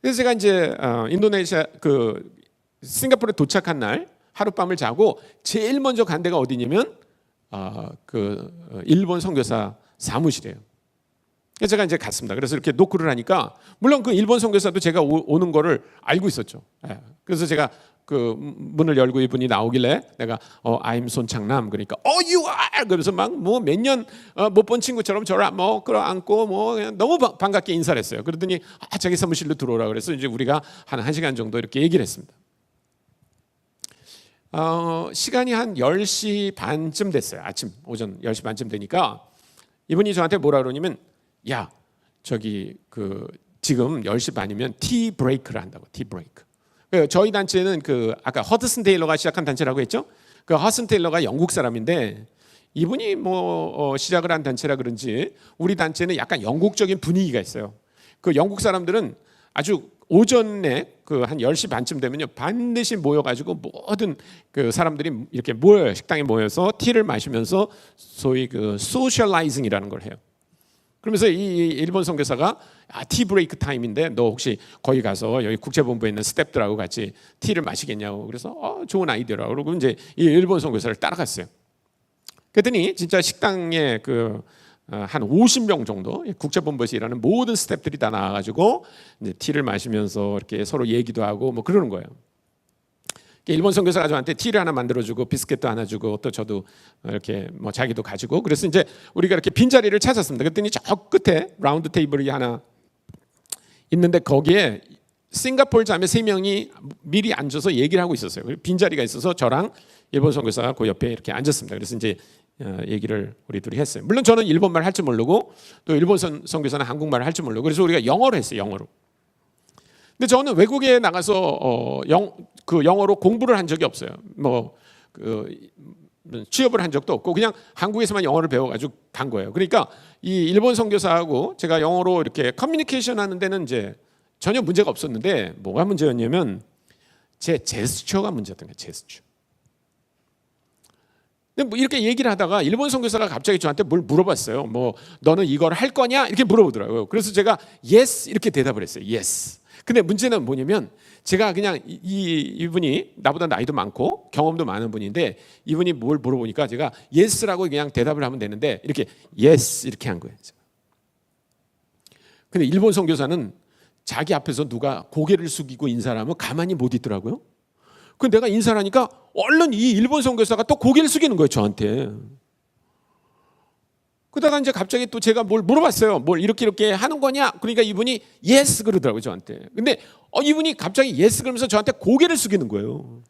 그래서 제가 이제 인도네시아 그 싱가포르에 도착한 날 하룻밤을 자고 제일 먼저 간 데가 어디냐면 그 일본 선교사 사무실이에요. 그래서 제가 이제 갔습니다. 그래서 이렇게 노크를 하니까 물론 그 일본 선교사도 제가 오는 거를 알고 있었죠. 그래서 제가 그 문을 열고 이분이 나오길래 내가 I'm 손창남 그러니까 you are 그러면서 막 뭐 몇 년 못 본 친구처럼 저를 뭐 끌어안고 뭐 그냥 너무 반갑게 인사를 했어요. 그러더니 자기 사무실로 들어오라 그래서 이제 우리가 한 1시간 정도 이렇게 얘기를 했습니다. 시간이 한 10시 반쯤 됐어요. 아침 오전 10시 반쯤 되니까 이분이 저한테 뭐라 그러냐면 야 저기 그 지금 10시 반이면 티 브레이크를 한다고. 티 브레이크. 저희 단체는 그 아까 허드슨 테일러가 시작한 단체라고 했죠. 그 허드슨 테일러가 영국 사람인데 이분이 뭐 시작을 한 단체라 그런지 우리 단체는 약간 영국적인 분위기가 있어요. 그 영국 사람들은 아주 오전에 그 한 10시 반쯤 되면요 반드시 모여가지고 모든 그 사람들이 이렇게 모여요. 식당에 모여서 티를 마시면서 소위 그 소셜라이징이라는 걸 해요. 그러면서 이 일본 선교사가 티 브레이크 타임인데 너 혹시 거기 가서 여기 국제본부에 있는 스태프들하고 같이 티를 마시겠냐고 그래서 좋은 아이디어라고 그러고 이제 이 일본 선교사를 따라갔어요. 그랬더니 진짜 식당에 그 한 50명 정도 국제본부에서 일하는 모든 스태프들이 다 나와가지고 이제 티를 마시면서 이렇게 서로 얘기도 하고 뭐 그러는 거예요. 일본 선교사가 저한테 티를 하나 만들어주고 비스켓도 하나 주고 또 저도 이렇게 뭐 자기도 가지고 그래서 이제 우리가 이렇게 빈자리를 찾았습니다. 그랬더니 저 끝에 라운드 테이블이 하나 있는데 거기에 싱가포르 자매 3명이 미리 앉아서 얘기를 하고 있었어요. 빈자리가 있어서 저랑 일본 선교사가 그 옆에 이렇게 앉았습니다. 그래서 이제 얘기를 우리 둘이 했어요. 물론 저는 일본말 할 줄 모르고 또 일본 선교사는 한국말을 할 줄 모르고 그래서 우리가 영어로 했어요. 영어로. 근데 저는 외국에 나가서 영어로 공부를 한 적이 없어요. 취업을 한 적도 없고 그냥 한국에서만 영어를 배워가지고 간 거예요. 그러니까 이 일본 선교사하고 제가 영어로 이렇게 커뮤니케이션 하는 데는 이제 전혀 문제가 없었는데 뭐가 문제였냐면 제 제스처가 문제였던 거예요. 제스처. 근데 뭐 이렇게 얘기를 하다가 일본 선교사가 갑자기 저한테 뭘 물어봤어요. 뭐 너는 이걸 할 거냐 이렇게 물어보더라고요. 그래서 제가 yes 이렇게 대답을 했어요. yes. 근데 문제는 뭐냐면 제가 그냥 이분이 나보다 나이도 많고 경험도 많은 분인데 이분이 뭘 물어보니까 제가 yes라고 그냥 대답을 하면 되는데 이렇게 yes 이렇게 한 거예요. 근데 일본 선교사는 자기 앞에서 누가 고개를 숙이고 인사를 하면 가만히 못 있더라고요. 근데 내가 인사를 하니까 얼른 이 일본 선교사가 또 고개를 숙이는 거예요, 저한테. 그러다가 이제 갑자기 또 제가 뭘 물어봤어요. 뭘 이렇게 하는 거냐? 그러니까 이분이 yes 그러더라고요, 저한테. 근데 이분이 갑자기 yes 그러면서 저한테 고개를 숙이는 거예요.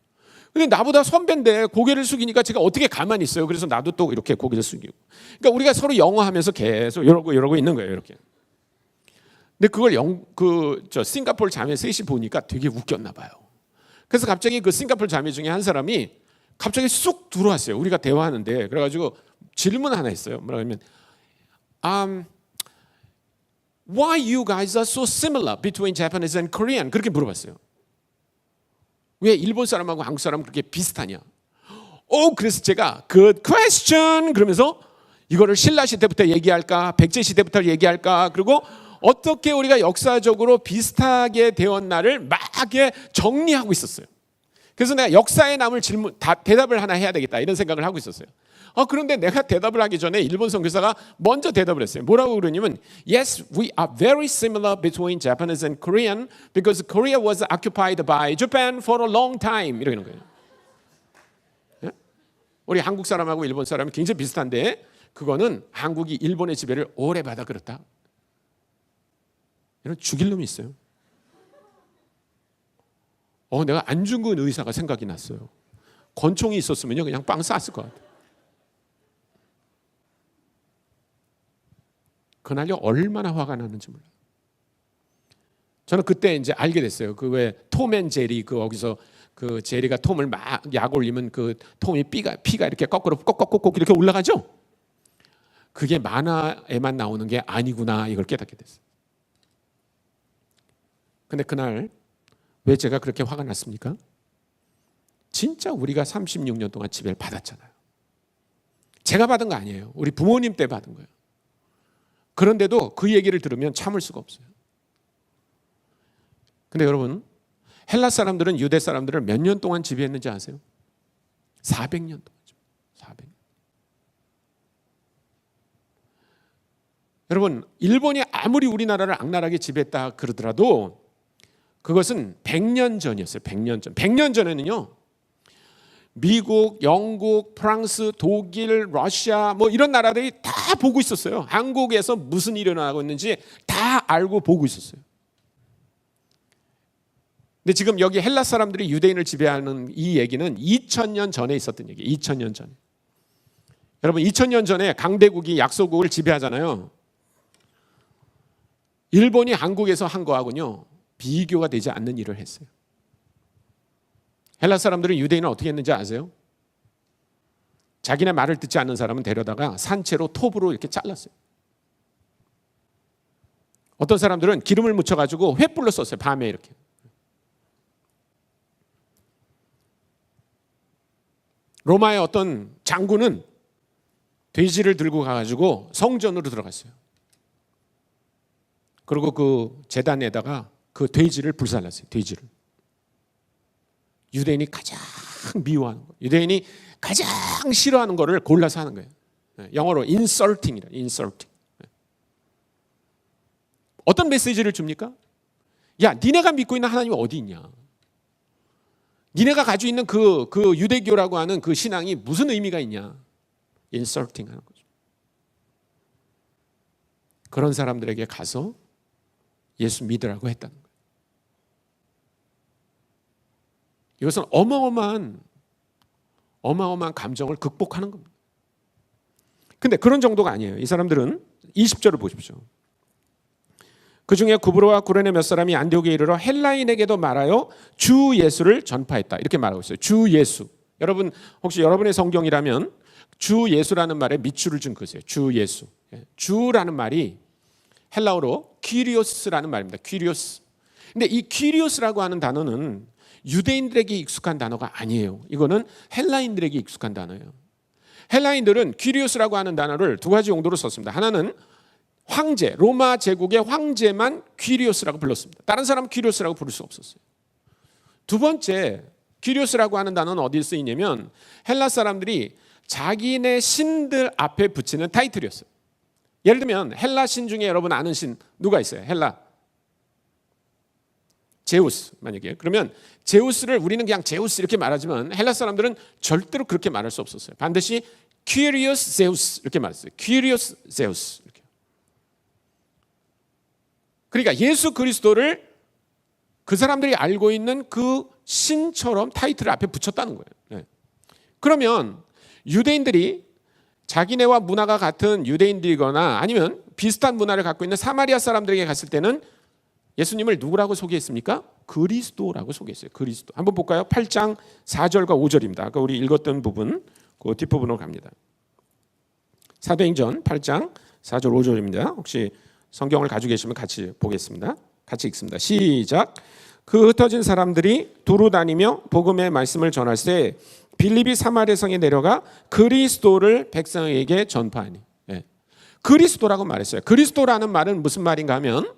근데 나보다 선배인데 고개를 숙이니까 제가 어떻게 가만히 있어요. 그래서 나도 또 이렇게 고개를 숙이고. 그러니까 우리가 서로 영어 하면서 계속 이러고 있는 거예요, 이렇게. 근데 그걸 싱가포르 자매 셋이 보니까 되게 웃겼나 봐요. 그래서 갑자기 그 싱가포르 자매 중에 한 사람이 갑자기 쑥 들어왔어요. 우리가 대화하는데. 그래가지고 질문 하나 했어요. 뭐라 하면 Why you guys are so similar between Japanese and Korean? 그렇게 물어봤어요. 왜 일본 사람하고 한국 사람 그렇게 비슷하냐? 그래서 제가 good question 그러면서 이거를 신라 시대부터 얘기할까, 백제 시대부터 얘기할까, 그리고 어떻게 우리가 역사적으로 비슷하게 되었나를 막 정리하고 있었어요. 그래서 내가 역사에 남을 대답을 하나 해야 되겠다 이런 생각을 하고 있었어요. 그런데 내가 대답을 하기 전에 일본 선교사가 먼저 대답을 했어요. 뭐라고 그러냐면 Yes, we are very similar between Japanese and Korean because Korea was occupied by Japan for a long time. 이러는 거예요. 예? 우리 한국 사람하고 일본 사람이 굉장히 비슷한데 그거는 한국이 일본의 지배를 오래 받아 그렇다. 이런 죽일 놈이 있어요. 내가 안중근 의사가 생각이 났어요. 권총이 있었으면요 그냥 빵 쐈을 것 같아요. 그날요 얼마나 화가 났는지 몰라요. 저는 그때 이제 알게 됐어요. 그 왜 톰 앤 제리 거기서 그 제리가 톰을 막 약 올리면 그 톰이 피가 이렇게 거꾸로 꼭꼭꼭꼭 이렇게 올라가죠. 그게 만화에만 나오는 게 아니구나 이걸 깨닫게 됐어요. 근데 그날 왜 제가 그렇게 화가 났습니까? 진짜 우리가 36년 동안 지배를 받았잖아요. 제가 받은 거 아니에요. 우리 부모님 때 받은 거예요. 그런데도 그 얘기를 들으면 참을 수가 없어요. 근데 여러분, 헬라 사람들은 유대 사람들을 몇 년 동안 지배했는지 아세요? 400년 동안. 400년. 여러분, 일본이 아무리 우리나라를 악랄하게 지배했다 그러더라도 그것은 100년 전이었어요. 100년 전. 100년 전에는요. 미국, 영국, 프랑스, 독일, 러시아 뭐 이런 나라들이 다 보고 있었어요. 한국에서 무슨 일이 일어나고 있는지 다 알고 보고 있었어요. 근데 지금 여기 헬라 사람들이 유대인을 지배하는 이 얘기는 2000년 전에 있었던 얘기예요. 2000년 전에. 여러분 2000년 전에 강대국이 약소국을 지배하잖아요. 일본이 한국에서 한 거하고는요. 비교가 되지 않는 일을 했어요. 헬라 사람들은 유대인을 어떻게 했는지 아세요? 자기네 말을 듣지 않는 사람은 데려다가 산채로 톱으로 이렇게 잘랐어요. 어떤 사람들은 기름을 묻혀가지고 횃불로 썼어요. 밤에 이렇게. 로마의 어떤 장군은 돼지를 들고 가가지고 성전으로 들어갔어요. 그리고 그 제단에다가 그 돼지를 불살랐어요. 돼지를. 유대인이 가장 미워하는 거, 유대인이 가장 싫어하는 거를 골라서 하는 거예요. 영어로 insulting이라, insulting. 어떤 메시지를 줍니까? 야, 니네가 믿고 있는 하나님이 어디 있냐? 니네가 가지고 있는 그 유대교라고 하는 그 신앙이 무슨 의미가 있냐? insulting 하는 거죠. 그런 사람들에게 가서 예수 믿으라고 했다는 거예요. 이것은 어마어마한 감정을 극복하는 겁니다. 근데 그런 정도가 아니에요. 이 사람들은 20절을 보십시오. 그 중에 구브로와 구레네 몇 사람이 안디옥에 이르러 헬라인에게도 말하여 주 예수를 전파했다. 이렇게 말하고 있어요. 주 예수. 여러분 혹시 여러분의 성경이라면 주 예수라는 말에 밑줄을 준 것이에요. 주 예수. 주라는 말이 헬라어로 퀴리오스라는 말입니다. 퀴리오스. 근데 이 퀴리오스라고 하는 단어는 유대인들에게 익숙한 단어가 아니에요. 이거는 헬라인들에게 익숙한 단어예요. 헬라인들은 퀴리오스라고 하는 단어를 두 가지 용도로 썼습니다. 하나는 황제, 로마 제국의 황제만 퀴리오스라고 불렀습니다. 다른 사람은 퀴리오스라고 부를 수 없었어요. 두 번째, 퀴리오스라고 하는 단어는 어디에 쓰이냐면 헬라 사람들이 자기네 신들 앞에 붙이는 타이틀이었어요. 예를 들면 헬라 신 중에 여러분 아는 신 누가 있어요? 헬라 제우스 만약에 그러면 제우스를 우리는 그냥 제우스 이렇게 말하지만 헬라 사람들은 절대로 그렇게 말할 수 없었어요. 반드시 퀴리오스 제우스 이렇게 말했어요. 퀴리오스 제우스 이렇게. 그러니까 예수 그리스도를 그 사람들이 알고 있는 그 신처럼 타이틀을 앞에 붙였다는 거예요. 네. 그러면 유대인들이 자기네와 문화가 같은 유대인들이거나 아니면 비슷한 문화를 갖고 있는 사마리아 사람들에게 갔을 때는 예수님을 누구라고 소개했습니까? 그리스도라고 소개했어요. 그리스도. 한번 볼까요? 8장 4절과 5절입니다. 아까 우리 읽었던 부분, 그 뒷부분으로 갑니다. 사도행전 8장 4절 5절입니다. 혹시 성경을 가지고 계시면 같이 보겠습니다. 같이 읽습니다. 시작. 그 흩어진 사람들이 두루 다니며 복음의 말씀을 전할 때 빌립이 사마리아 성에 내려가 그리스도를 백성에게 전파하니. 네. 그리스도라고 말했어요. 그리스도라는 말은 무슨 말인가 하면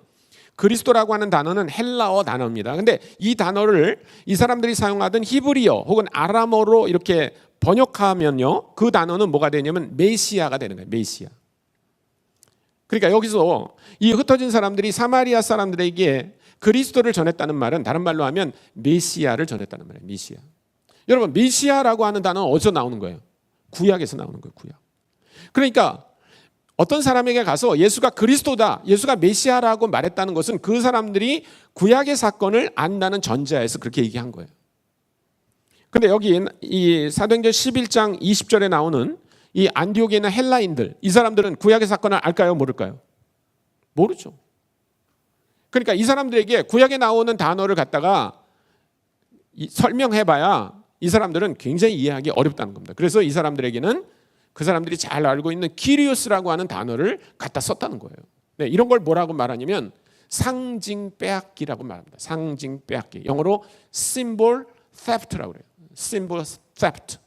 그리스도라고 하는 단어는 헬라어 단어입니다. 근데 이 단어를 이 사람들이 사용하던 히브리어 혹은 아람어로 이렇게 번역하면요. 그 단어는 뭐가 되냐면 메시아가 되는 거예요. 메시아. 그러니까 여기서 이 흩어진 사람들이 사마리아 사람들에게 그리스도를 전했다는 말은 다른 말로 하면 메시아를 전했다는 말이에요. 메시아. 여러분 메시아라고 하는 단어는 어디서 나오는 거예요? 구약에서 나오는 거예요. 구약. 그러니까 어떤 사람에게 가서 예수가 그리스도다, 예수가 메시아라고 말했다는 것은 그 사람들이 구약의 사건을 안다는 전제하에서 그렇게 얘기한 거예요. 근데 여기 이 사도행전 11장 20절에 나오는 이 안디옥에 있는 헬라인들, 이 사람들은 구약의 사건을 알까요? 모를까요? 모르죠. 그러니까 이 사람들에게 구약에 나오는 단어를 갖다가 설명해봐야 이 사람들은 굉장히 이해하기 어렵다는 겁니다. 그래서 이 사람들에게는 그 사람들이 잘 알고 있는 키리오스라고 하는 단어를 갖다 썼다는 거예요. 네, 이런 걸 뭐라고 말하냐면 상징 빼앗기라고 말합니다. 상징 빼앗기. 영어로 symbol theft라고 그래요. symbol theft.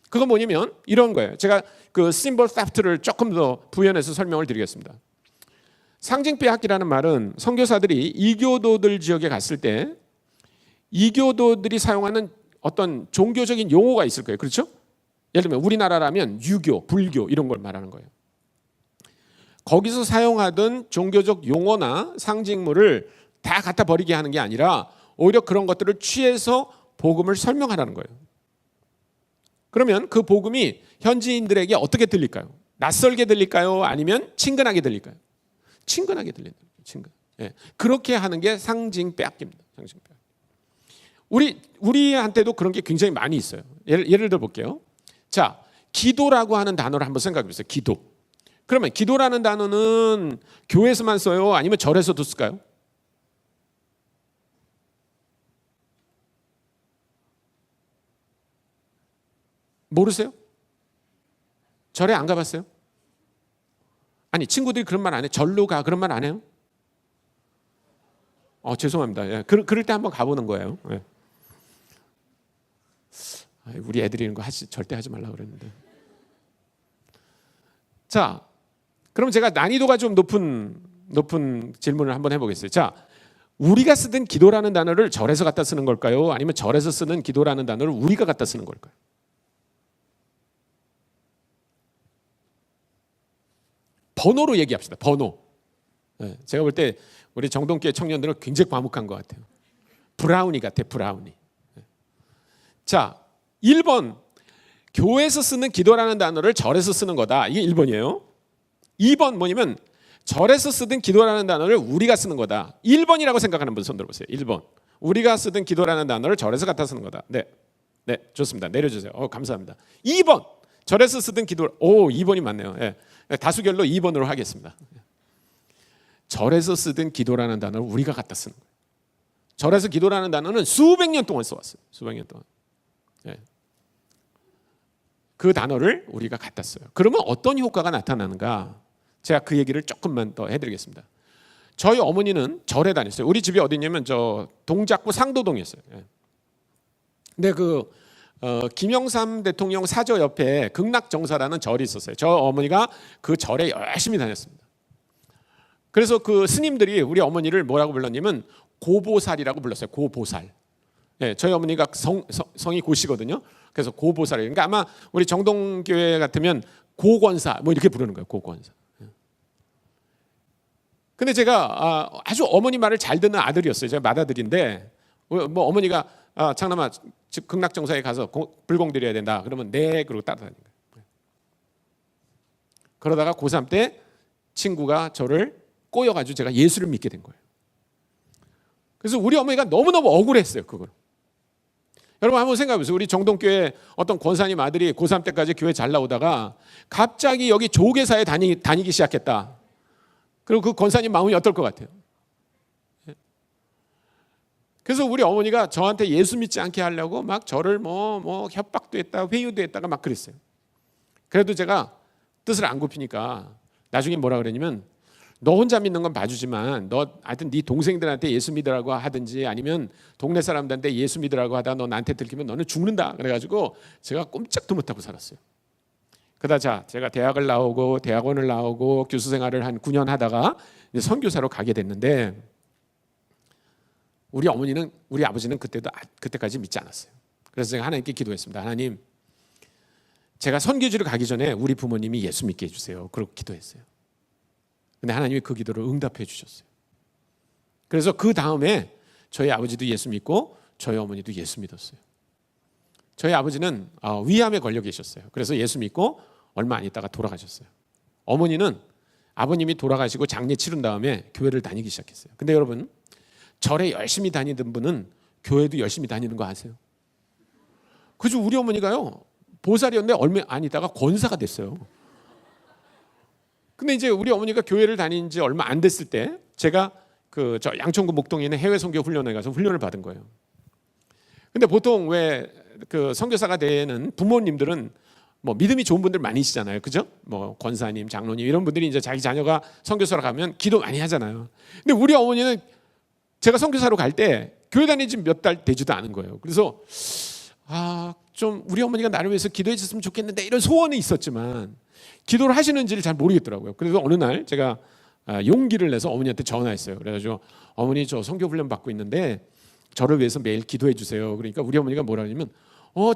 그건 뭐냐면 이런 거예요. 제가 그 symbol theft를 조금 더 부연해서 설명을 드리겠습니다. 상징 빼앗기라는 말은 선교사들이 이교도들 지역에 갔을 때 이교도들이 사용하는 어떤 종교적인 용어가 있을 거예요. 그렇죠? 예를 들면 우리나라라면 유교, 불교 이런 걸 말하는 거예요. 거기서 사용하던 종교적 용어나 상징물을 다 갖다 버리게 하는 게 아니라 오히려 그런 것들을 취해서 복음을 설명하라는 거예요. 그러면 그 복음이 현지인들에게 어떻게 들릴까요? 낯설게 들릴까요? 아니면 친근하게 들릴까요? 친근하게 들린다. 친근. 예. 그렇게 하는 게 상징 빼앗기입니다. 상징 빼앗기. 우리한테도 그런 게 굉장히 많이 있어요. 예를 들어 볼게요. 자, 기도라고 하는 단어를 한번 생각해 보세요. 기도. 그러면 기도라는 단어는 교회에서만 써요? 아니면 절에서도 쓸까요? 모르세요? 절에 안 가봤어요? 아니 친구들이 그런 말 안 해요? 절로 가 그런 말 안 해요? 죄송합니다. 예. 그럴 때 한번 가보는 거예요. 예. 우리 애들이 이런 거 절대 하지 말라고 그랬는데. 자, 그럼 제가 난이도가 좀 높은 질문을 한번 해보겠어요. 자, 우리가 쓰던 기도라는 단어를 절에서 갖다 쓰는 걸까요? 아니면 절에서 쓰는 기도라는 단어를 우리가 갖다 쓰는 걸까요? 번호로 얘기합시다. 번호. 네, 제가 볼 때 우리 정동교회 청년들은 굉장히 과묵한 것 같아요. 브라우니 같아, 브라우니. 네. 자, 1번. 교회에서 쓰는 기도라는 단어를 절에서 쓰는 거다. 이게 1번이에요. 2번 뭐냐면 절에서 쓰던 기도라는 단어를 우리가 쓰는 거다. 1번이라고 생각하는 분 손 들어보세요. 1번. 우리가 쓰던 기도라는 단어를 절에서 갖다 쓰는 거다. 네. 네, 좋습니다. 내려주세요. 감사합니다. 2번. 절에서 쓰던 기도. 2번이 맞네요. 예. 다수결로 2번으로 하겠습니다. 절에서 쓰던 기도라는 단어를 우리가 갖다 쓰는 거예요. 절에서 기도라는 단어는 수백 년 동안 써왔어요. 수백 년 동안. 예. 그 단어를 우리가 갖다 써요. 그러면 어떤 효과가 나타나는가? 제가 그 얘기를 조금만 더 해드리겠습니다. 저희 어머니는 절에 다녔어요. 우리 집이 어디냐면 저 동작구 상도동이었어요. 예. 근데 김영삼 대통령 사저 옆에 극락정사라는 절이 있었어요. 저 어머니가 그 절에 열심히 다녔습니다. 그래서 그 스님들이 우리 어머니를 뭐라고 불렀냐면 고보살이라고 불렀어요. 고보살. 예, 저희 어머니가 성이 고시거든요. 그래서 고보살이에요. 그러니까 아마 우리 정동교회 같으면 고권사 뭐 이렇게 부르는 거예요. 고권사. 근데 제가 아주 어머니 말을 잘 듣는 아들이었어요. 제가 맏아들인데 뭐 어머니가 장남아 극락정사에 가서 불공 드려야 된다. 그러면 네 그러고 따라다니는 거예요. 그러다가 고3 때 친구가 저를 꼬여가지고 제가 예수를 믿게 된 거예요. 그래서 우리 어머니가 너무너무 억울했어요. 그걸. 여러분 한번 생각해 보세요. 우리 정동교회 어떤 권사님 아들이 고3 때까지 교회 잘 나오다가 갑자기 여기 조계사에 다니기 시작했다. 그리고 그 권사님 마음이 어떨 것 같아요? 그래서 우리 어머니가 저한테 예수 믿지 않게 하려고 막 저를 뭐 협박도 했다, 회유도 했다가 막 그랬어요. 그래도 제가 뜻을 안 굽히니까 나중에 뭐라 그러냐면 너 혼자 믿는 건 봐주지만 너 하여튼 네 동생들한테 예수 믿으라고 하든지 아니면 동네 사람들한테 예수 믿으라고 하다 너 나한테 들키면 너는 죽는다. 그래가지고 제가 꼼짝도 못하고 살았어요. 그러다 제가 대학을 나오고 대학원을 나오고 교수 생활을 한 9년 하다가 이제 선교사로 가게 됐는데 우리 어머니는 우리 아버지는 그때까지 믿지 않았어요. 그래서 제가 하나님께 기도했습니다. 하나님, 제가 선교지를 가기 전에 우리 부모님이 예수 믿게 해주세요. 그렇게 기도했어요. 근데 하나님이 그 기도를 응답해 주셨어요. 그래서 그 다음에 저희 아버지도 예수 믿고 저희 어머니도 예수 믿었어요. 저희 아버지는 위암에 걸려 계셨어요. 그래서 예수 믿고 얼마 안 있다가 돌아가셨어요. 어머니는 아버님이 돌아가시고 장례 치른 다음에 교회를 다니기 시작했어요. 근데 여러분 절에 열심히 다니던 분은 교회도 열심히 다니는 거 아세요? 그래서 우리 어머니가요 보살이었는데 얼마 안 있다가 권사가 됐어요. 근데 이제 우리 어머니가 교회를 다닌 지 얼마 안 됐을 때 제가 저 양천구 목동에 있는 해외 선교 훈련에 가서 훈련을 받은 거예요. 근데 보통 왜 선교사가 되는 부모님들은 뭐 믿음이 좋은 분들 많으시잖아요. 그죠? 뭐 권사님, 장로님 이런 분들이 이제 자기 자녀가 선교사로 가면 기도 많이 하잖아요. 근데 우리 어머니는 제가 선교사로 갈 때 교회 다닌 지 몇 달 되지도 않은 거예요. 그래서 좀 우리 어머니가 나를 위해서 기도해 줬으면 좋겠는데 이런 소원이 있었지만 기도를 하시는지를 잘 모르겠더라고요. 그래서 어느 날 제가 용기를 내서 어머니한테 전화했어요. 그래가지고 어머니 저 선교 훈련 받고 있는데 저를 위해서 매일 기도해 주세요. 그러니까 우리 어머니가 뭐라 하냐면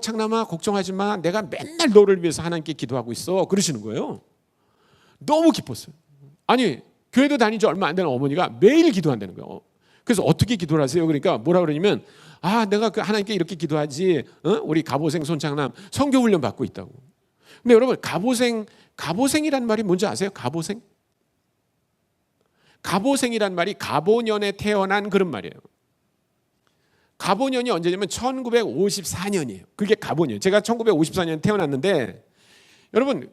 창남아 걱정하지 마. 내가 맨날 너를 위해서 하나님께 기도하고 있어. 그러시는 거예요. 너무 기뻤어요. 아니 교회도 다닌 지 얼마 안 되는 어머니가 매일 기도한다는 거예요. 그래서 어떻게 기도를 하세요? 그러니까 뭐라 그러냐면 내가 하나님께 이렇게 기도하지. 우리 가보생 손창남 선교 훈련 받고 있다고. 근데 여러분 가보생이란 말이 뭔지 아세요? 가보생? 가보생이란 말이 가보년에 태어난 그런 말이에요. 가보년이 언제냐면 1954년이에요. 그게 가보년. 제가 1954년에 태어났는데 여러분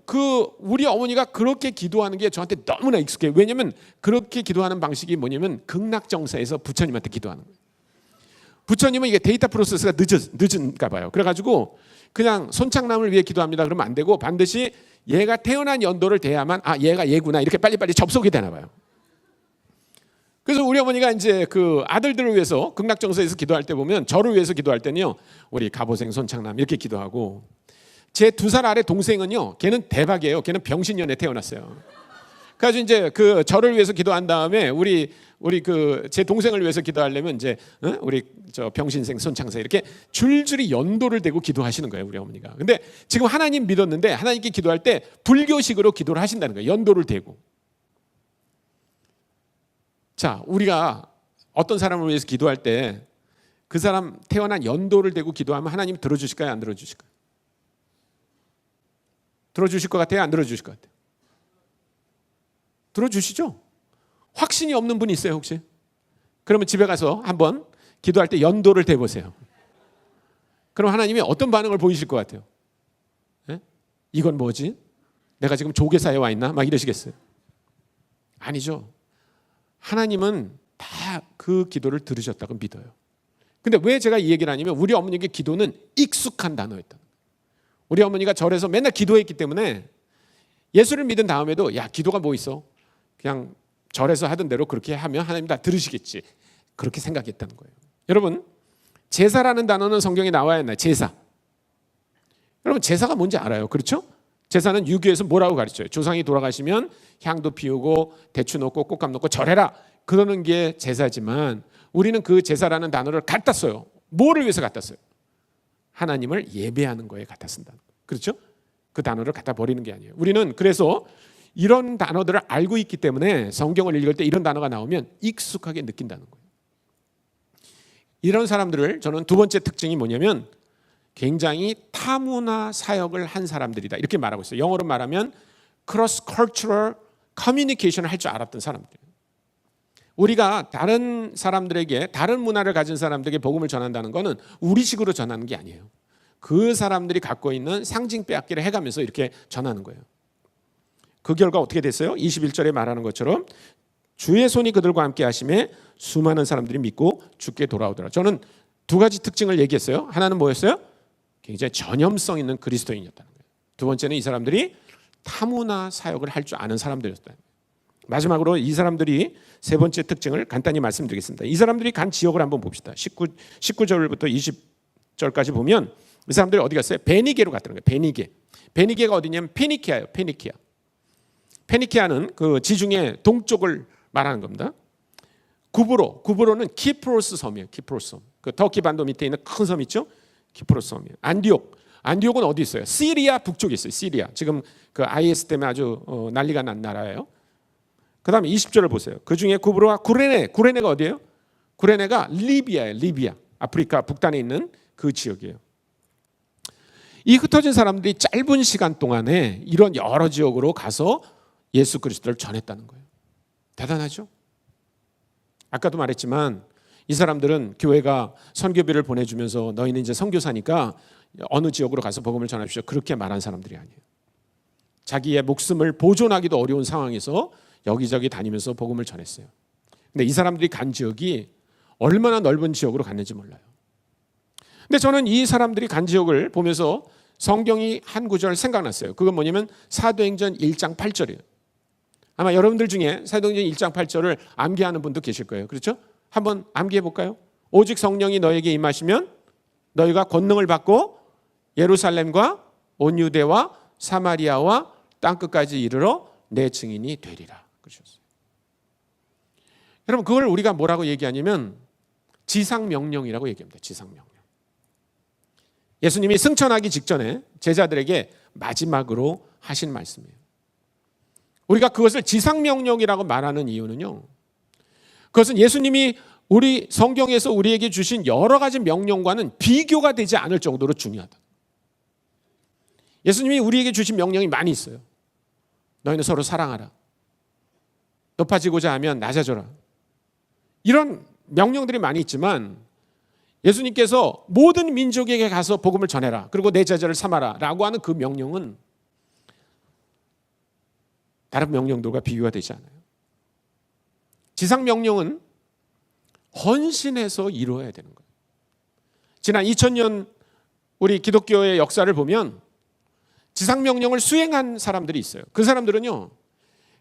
우리 어머니가 그렇게 기도하는 게 저한테 너무나 익숙해요. 왜냐하면 그렇게 기도하는 방식이 뭐냐면 극락정사에서 부처님한테 기도하는 거예요. 부처님은 이게 데이터 프로세스가 늦은가 봐요. 그래가지고 그냥 손창남을 위해 기도합니다 그러면 안 되고 반드시 얘가 태어난 연도를 대야만 얘가 얘구나 이렇게 빨리빨리 접속이 되나 봐요. 그래서 우리 어머니가 이제 아들들을 위해서 극락정사에서 기도할 때 보면 저를 위해서 기도할 때는요 우리 가보생 손창남 이렇게 기도하고 제 2살 아래 동생은요 걔는 대박이에요. 걔는 병신년에 태어났어요. 그래서 이제 저를 위해서 기도한 다음에 우리 제 동생을 위해서 기도하려면 이제 우리 저 병신생 손창사 이렇게 줄줄이 연도를 대고 기도하시는 거예요 우리 어머니가. 근데 지금 하나님 믿었는데 하나님께 기도할 때 불교식으로 기도를 하신다는 거예요. 연도를 대고. 자, 우리가 어떤 사람을 위해서 기도할 때 그 사람 태어난 연도를 대고 기도하면 하나님 들어주실까요? 안 들어주실까요? 들어주실 것 같아요? 안 들어주실 것 같아요? 들어주시죠? 확신이 없는 분 있어요 혹시? 그러면 집에 가서 한번 기도할 때 연도를 대보세요. 그럼 하나님이 어떤 반응을 보이실 것 같아요? 네? 이건 뭐지? 내가 지금 조계사에 와 있나? 막 이러시겠어요? 아니죠. 하나님은 다 그 기도를 들으셨다고 믿어요. 근데 왜 제가 이 얘기를 하냐면 우리 어머니에게 기도는 익숙한 단어였다. 우리 어머니가 절에서 맨날 기도했기 때문에 예수를 믿은 다음에도 야, 기도가 뭐 있어? 그냥 절에서 하던 대로 그렇게 하면 하나님 다 들으시겠지. 그렇게 생각했다는 거예요. 여러분, 제사라는 단어는 성경에 나와야 했나요? 제사. 여러분, 제사가 뭔지 알아요? 그렇죠? 제사는 유교에서 뭐라고 가르쳐요? 조상이 돌아가시면 향도 피우고 대추 놓고 꽃감 놓고 절해라. 그러는 게 제사지만 우리는 그 제사라는 단어를 갖다 써요. 뭐를 위해서 갖다 써요? 하나님을 예배하는 거에 갖다 쓴다. 그렇죠? 그 단어를 갖다 버리는 게 아니에요. 우리는 그래서 이런 단어들을 알고 있기 때문에 성경을 읽을 때 이런 단어가 나오면 익숙하게 느낀다는 거예요. 이런 사람들을 저는 두 번째 특징이 뭐냐면 굉장히 타문화 사역을 한 사람들이다. 이렇게 말하고 있어요. 영어로 말하면 cross cultural communication을 할 줄 알았던 사람들. 우리가 다른 사람들에게 다른 문화를 가진 사람들에게 복음을 전한다는 것은 우리식으로 전하는 게 아니에요. 그 사람들이 갖고 있는 상징 빼앗기를 해가면서 이렇게 전하는 거예요. 그 결과 어떻게 됐어요? 21절에 말하는 것처럼 주의 손이 그들과 함께 하심에 수많은 사람들이 믿고 주께 돌아오더라. 저는 두 가지 특징을 얘기했어요. 하나는 뭐였어요? 굉장히 전염성 있는 그리스도인이었다는 거예요. 두 번째는 이 사람들이 타문화 사역을 할 줄 아는 사람들이었다는 거예요. 마지막으로 이 사람들이 세 번째 특징을 간단히 말씀드리겠습니다. 이 사람들이 간 지역을 한번 봅시다. 19절부터 20절까지 보면 이 사람들이 어디 갔어요? 베니게로 갔다는 거예요. 베니게. 베니게가 어디냐면 페니키아예요. 페니키아. 페니키아는 그 지중해 동쪽을 말하는 겁니다. 구브로는 키프로스 섬이에요. 키프로스 섬. 그 터키 반도 밑에 있는 큰 섬 있죠? 키프로스 섬이에요. 안디옥은 어디 있어요? 시리아 북쪽에 있어요. 시리아. 지금 그 IS 때문에 아주 난리가 난 나라예요. 그다음에 20절을 보세요. 그 중에 구브로와 구레네가 어디예요? 구레네가 리비아예요. 리비아. 아프리카 북단에 있는 그 지역이에요. 이 흩어진 사람들이 짧은 시간 동안에 이런 여러 지역으로 가서 예수 그리스도를 전했다는 거예요. 대단하죠? 아까도 말했지만 이 사람들은 교회가 선교비를 보내주면서 너희는 이제 선교사니까 어느 지역으로 가서 복음을 전합시오. 그렇게 말한 사람들이 아니에요. 자기의 목숨을 보존하기도 어려운 상황에서 여기저기 다니면서 복음을 전했어요. 근데 이 사람들이 간 지역이 얼마나 넓은 지역으로 갔는지 몰라요. 근데 저는 이 사람들이 간 지역을 보면서 성경이 한 구절 생각났어요. 그건 뭐냐면 사도행전 1장 8절이에요. 아마 여러분들 중에 사도행전 1장 8절을 암기하는 분도 계실 거예요. 그렇죠? 한번 암기해 볼까요? 오직 성령이 너에게 임하시면 너희가 권능을 받고 예루살렘과 온 유대와 사마리아와 땅끝까지 이르러 내 증인이 되리라. 그러셨어요. 여러분, 그걸 우리가 뭐라고 얘기하냐면 지상명령이라고 얘기합니다. 지상명령. 예수님이 승천하기 직전에 제자들에게 마지막으로 하신 말씀이에요. 우리가 그것을 지상명령이라고 말하는 이유는요, 그것은 예수님이 우리 성경에서 우리에게 주신 여러 가지 명령과는 비교가 되지 않을 정도로 중요하다. 예수님이 우리에게 주신 명령이 많이 있어요. 너희는 서로 사랑하라. 높아지고자 하면 낮아져라. 이런 명령들이 많이 있지만 예수님께서 모든 민족에게 가서 복음을 전해라. 그리고 내 제자를 삼아라 라고 하는 그 명령은 다른 명령들과 비교가 되지 않아요. 지상명령은 헌신해서 이루어야 되는 거예요. 지난 2000년 우리 기독교의 역사를 보면 지상명령을 수행한 사람들이 있어요. 그 사람들은요,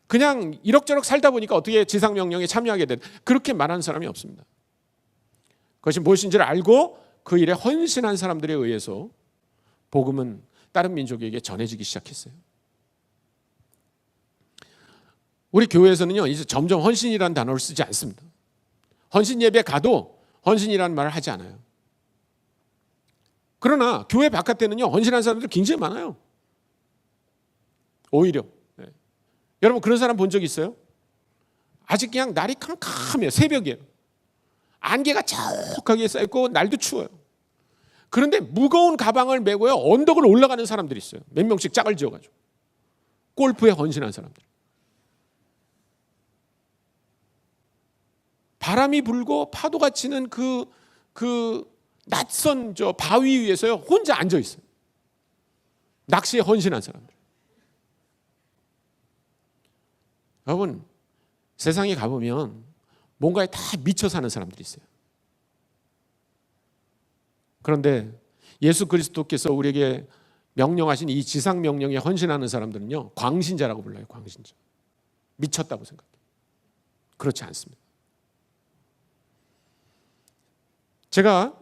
그냥 이럭저럭 살다 보니까 어떻게 지상명령에 참여하게 된, 그렇게 말하는 사람이 없습니다. 그것이 무엇인지를 알고 그 일에 헌신한 사람들에 의해서 복음은 다른 민족에게 전해지기 시작했어요. 우리 교회에서는요, 이제 점점 헌신이라는 단어를 쓰지 않습니다. 헌신 예배 가도 헌신이라는 말을 하지 않아요. 그러나 교회 바깥에는요, 헌신한 사람들 굉장히 많아요. 오히려. 네. 여러분, 그런 사람 본 적 있어요? 아직 그냥 날이 캄캄해요. 새벽이에요. 안개가 자욱하게 쌓였고 날도 추워요. 그런데 무거운 가방을 메고요, 언덕을 올라가는 사람들이 있어요. 몇 명씩 짝을 지어가지고. 골프에 헌신한 사람들. 바람이 불고 파도가 치는 그 낯선 저 바위 위에서요, 혼자 앉아 있어요. 낚시에 헌신한 사람들. 여러분, 세상에 가보면 뭔가에 다 미쳐 사는 사람들이 있어요. 그런데 예수 그리스도께서 우리에게 명령하신 이 지상 명령에 헌신하는 사람들은요, 광신자라고 불러요. 광신자. 미쳤다고 생각해요. 그렇지 않습니다. 제가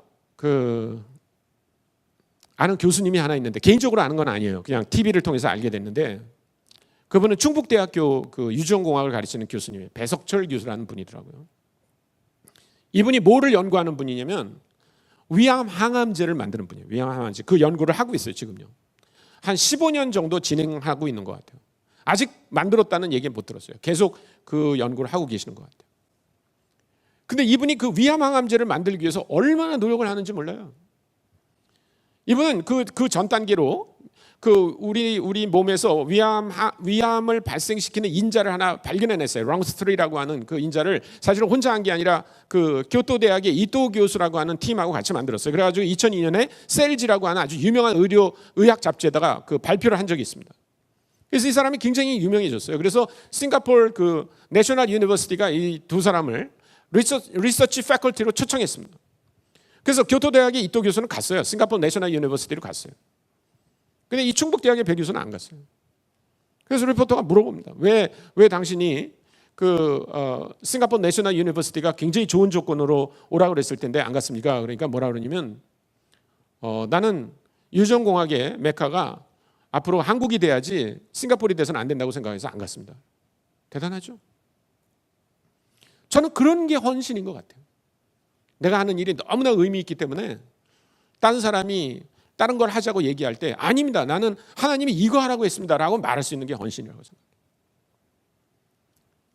아는 교수님이 하나 있는데, 개인적으로 아는 건 아니에요. 그냥 TV를 통해서 알게 됐는데, 그분은 충북대학교 유전공학을 가르치는 교수님이에요. 배석철 교수라는 분이더라고요. 이분이 뭐를 연구하는 분이냐면 위암 항암제를 만드는 분이에요. 위암 항암제. 그 연구를 하고 있어요, 지금요. 한 15년 정도 진행하고 있는 것 같아요. 아직 만들었다는 얘기는 못 들었어요. 계속 그 연구를 하고 계시는 것 같아요. 근데 이분이 그 위암 항암제를 만들기 위해서 얼마나 노력을 하는지 몰라요. 이분은 그 전 단계로 우리 몸에서 위암을 발생시키는 인자를 하나 발견해냈어요. 롱스트리라고 하는 그 인자를 사실은 혼자 한 게 아니라 그 교토 대학의 이토 교수라고 하는 팀하고 같이 만들었어요. 그래가지고 2002년에 셀지라고 하는 아주 유명한 의학 잡지에다가 그 발표를 한 적이 있습니다. 그래서 이 사람이 굉장히 유명해졌어요. 그래서 싱가포르 내셔널 유니버시티가 이 두 사람을 리서치 패컬티로 초청했습니다. 그래서 교토 대학의 이토 교수는 갔어요. 싱가포르 내셔널 유니버시티로 갔어요. 근데 이 충북대학의 배 교수는 안 갔어요. 그래서 리포터가 물어봅니다. 왜 당신이 싱가포르 내셔널 유니버시티가 굉장히 좋은 조건으로 오라고 그랬을 텐데 안 갔습니까? 그러니까 뭐라 그러냐면 나는 유전공학의 메카가 앞으로 한국이 돼야지 싱가포르이 돼서는 안 된다고 생각해서 안 갔습니다. 대단하죠? 저는 그런 게 헌신인 것 같아요. 내가 하는 일이 너무나 의미 있기 때문에 다른 사람이 다른 걸 하자고 얘기할 때 아닙니다. 나는 하나님이 이거 하라고 했습니다. 라고 말할 수 있는 게 헌신이라고 생각해요.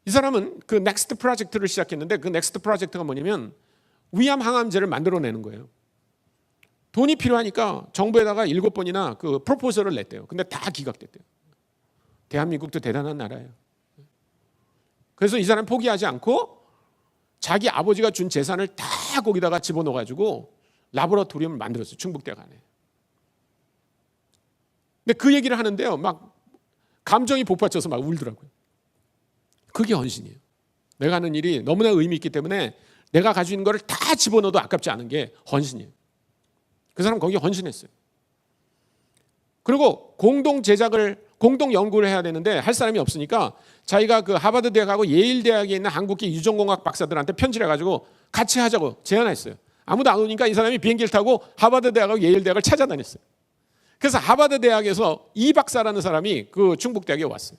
이 사람은 그 넥스트 프로젝트를 시작했는데 그 넥스트 프로젝트가 뭐냐면 위암 항암제를 만들어내는 거예요. 돈이 필요하니까 정부에다가 7번이나 그 프로포저를 냈대요. 근데 다 기각됐대요. 대한민국도 대단한 나라예요. 그래서 이 사람 포기하지 않고 자기 아버지가 준 재산을 다 거기다가 집어넣어가지고 라보라토리움을 만들었어요. 충북대학 안에. 근데 그 얘기를 하는데요, 막 감정이 복받쳐서 막 울더라고요. 그게 헌신이에요. 내가 하는 일이 너무나 의미 있기 때문에 내가 가지고 있는 거를 다 집어넣어도 아깝지 않은 게 헌신이에요. 그 사람 거기에 헌신했어요. 그리고 공동 연구를 해야 되는데 할 사람이 없으니까 자기가 그 하버드 대학하고 예일 대학에 있는 한국계 유전공학 박사들한테 편지를 해가지고 같이 하자고 제안했어요. 아무도 안 오니까 이 사람이 비행기를 타고 하버드 대학하고 예일 대학을 찾아다녔어요. 그래서 하버드 대학에서 이 박사라는 사람이 그 충북대학에 왔어요.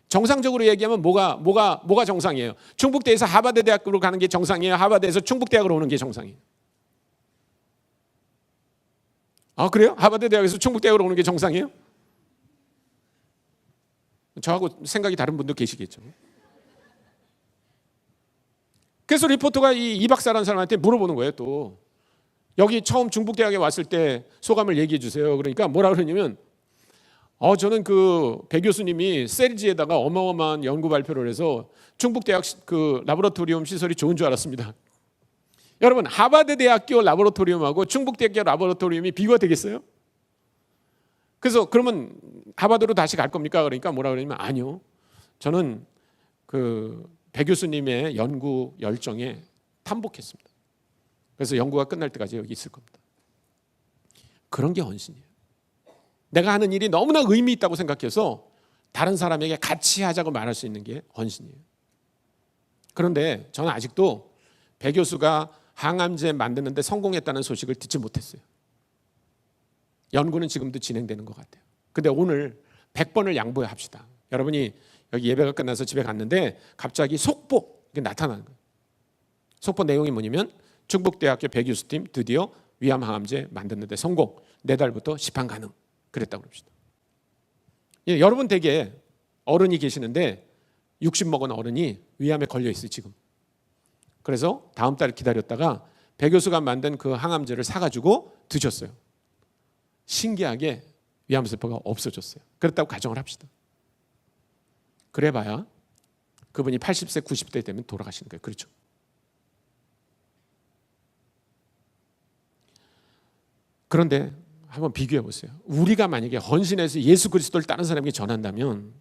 정상적으로 얘기하면 뭐가 정상이에요? 충북대에서 하버드 대학으로 가는 게 정상이에요? 하버드에서 충북대학으로 오는 게 정상이에요? 아, 그래요? 하버드 대학에서 충북대학으로 오는 게 정상이에요? 저하고 생각이 다른 분도 계시겠죠. 그래서 리포터가 이 박사라는 사람한테 물어보는 거예요. 또 여기 처음 충북대학에 왔을 때 소감을 얘기해 주세요. 그러니까 뭐라 그러냐면 저는 그 배 교수님이 셀지에다가 어마어마한 연구 발표를 해서 충북대학 그 라보라토리움 시설이 좋은 줄 알았습니다. 여러분, 하버드 대학교 라보라토리움하고 충북대학교 라보라토리움이 비교가 되겠어요? 그래서 그러면 하버드로 다시 갈 겁니까? 그러니까 뭐라 그러냐면 아니요. 저는 그 배 교수님의 연구 열정에 탐복했습니다. 그래서 연구가 끝날 때까지 여기 있을 겁니다. 그런 게 헌신이에요. 내가 하는 일이 너무나 의미 있다고 생각해서 다른 사람에게 같이 하자고 말할 수 있는 게 헌신이에요. 그런데 저는 아직도 배 교수가 항암제 만드는데 성공했다는 소식을 듣지 못했어요. 연구는 지금도 진행되는 것 같아요. 근데 오늘 100번을 양보합시다. 여러분이 여기 예배가 끝나서 집에 갔는데 갑자기 속보 이게 나타나는 거예요. 속보 내용이 뭐냐면 충북대학교 배 교수팀 드디어 위암 항암제 만드는데 성공. 내달부터 시판 가능. 그랬다고 그럽시다. 예, 여러분 댁에 어른이 계시는데 60 먹은 어른이 위암에 걸려 있어요 지금. 그래서 다음 달 기다렸다가 배 교수가 만든 그 항암제를 사가지고 드셨어요. 신기하게 위암세포가 없어졌어요. 그랬다고 가정을 합시다. 그래봐야 그분이 80세, 90대 되면 돌아가시는 거예요. 그렇죠? 그런데 한번 비교해 보세요. 우리가 만약에 헌신해서 예수 그리스도를 다른 사람에게 전한다면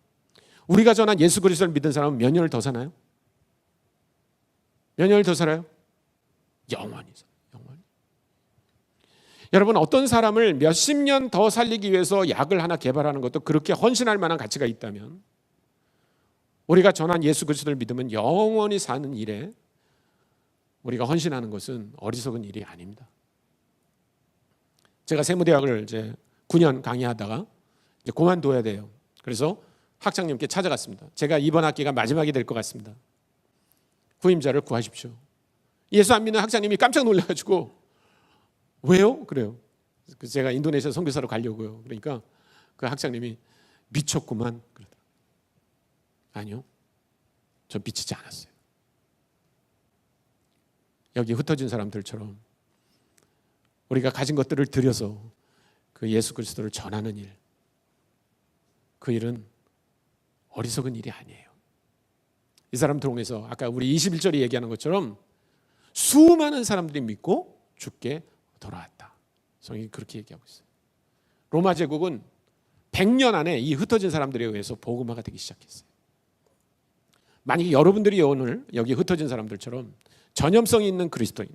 우리가 전한 예수 그리스도를 믿은 사람은 몇 년을 더 사나요? 몇 년을 더 살아요? 영원히 살아요. 영원히. 여러분, 어떤 사람을 몇십 년 더 살리기 위해서 약을 하나 개발하는 것도 그렇게 헌신할 만한 가치가 있다면, 우리가 전한 예수 그리스도를 믿으면 영원히 사는 일에 우리가 헌신하는 것은 어리석은 일이 아닙니다. 제가 세무대학을 이제 9년 강의하다가 이제 그만둬야 돼요. 그래서 학장님께 찾아갔습니다. 제가 이번 학기가 마지막이 될 것 같습니다. 후임자를 구하십시오. 예수 안 믿는 학장님이 깜짝 놀라가지고 왜요? 그래요. 제가 인도네시아 선교사로 가려고요. 그러니까 그 학장님이 미쳤구만. 그러더라고요. 아니요, 저 미치지 않았어요. 여기 흩어진 사람들처럼 우리가 가진 것들을 들여서 그 예수 그리스도를 전하는 일, 그 일은 어리석은 일이 아니에요. 이 사람 통해서 아까 우리 21절이 얘기하는 것처럼 수많은 사람들이 믿고 죽게 돌아왔다. 성경이 그렇게 얘기하고 있어요. 로마 제국은 100년 안에 이 흩어진 사람들에 의해서 복음화가 되기 시작했어요. 만약에 여러분들이 오늘 여기 흩어진 사람들처럼 전염성이 있는 그리스도인,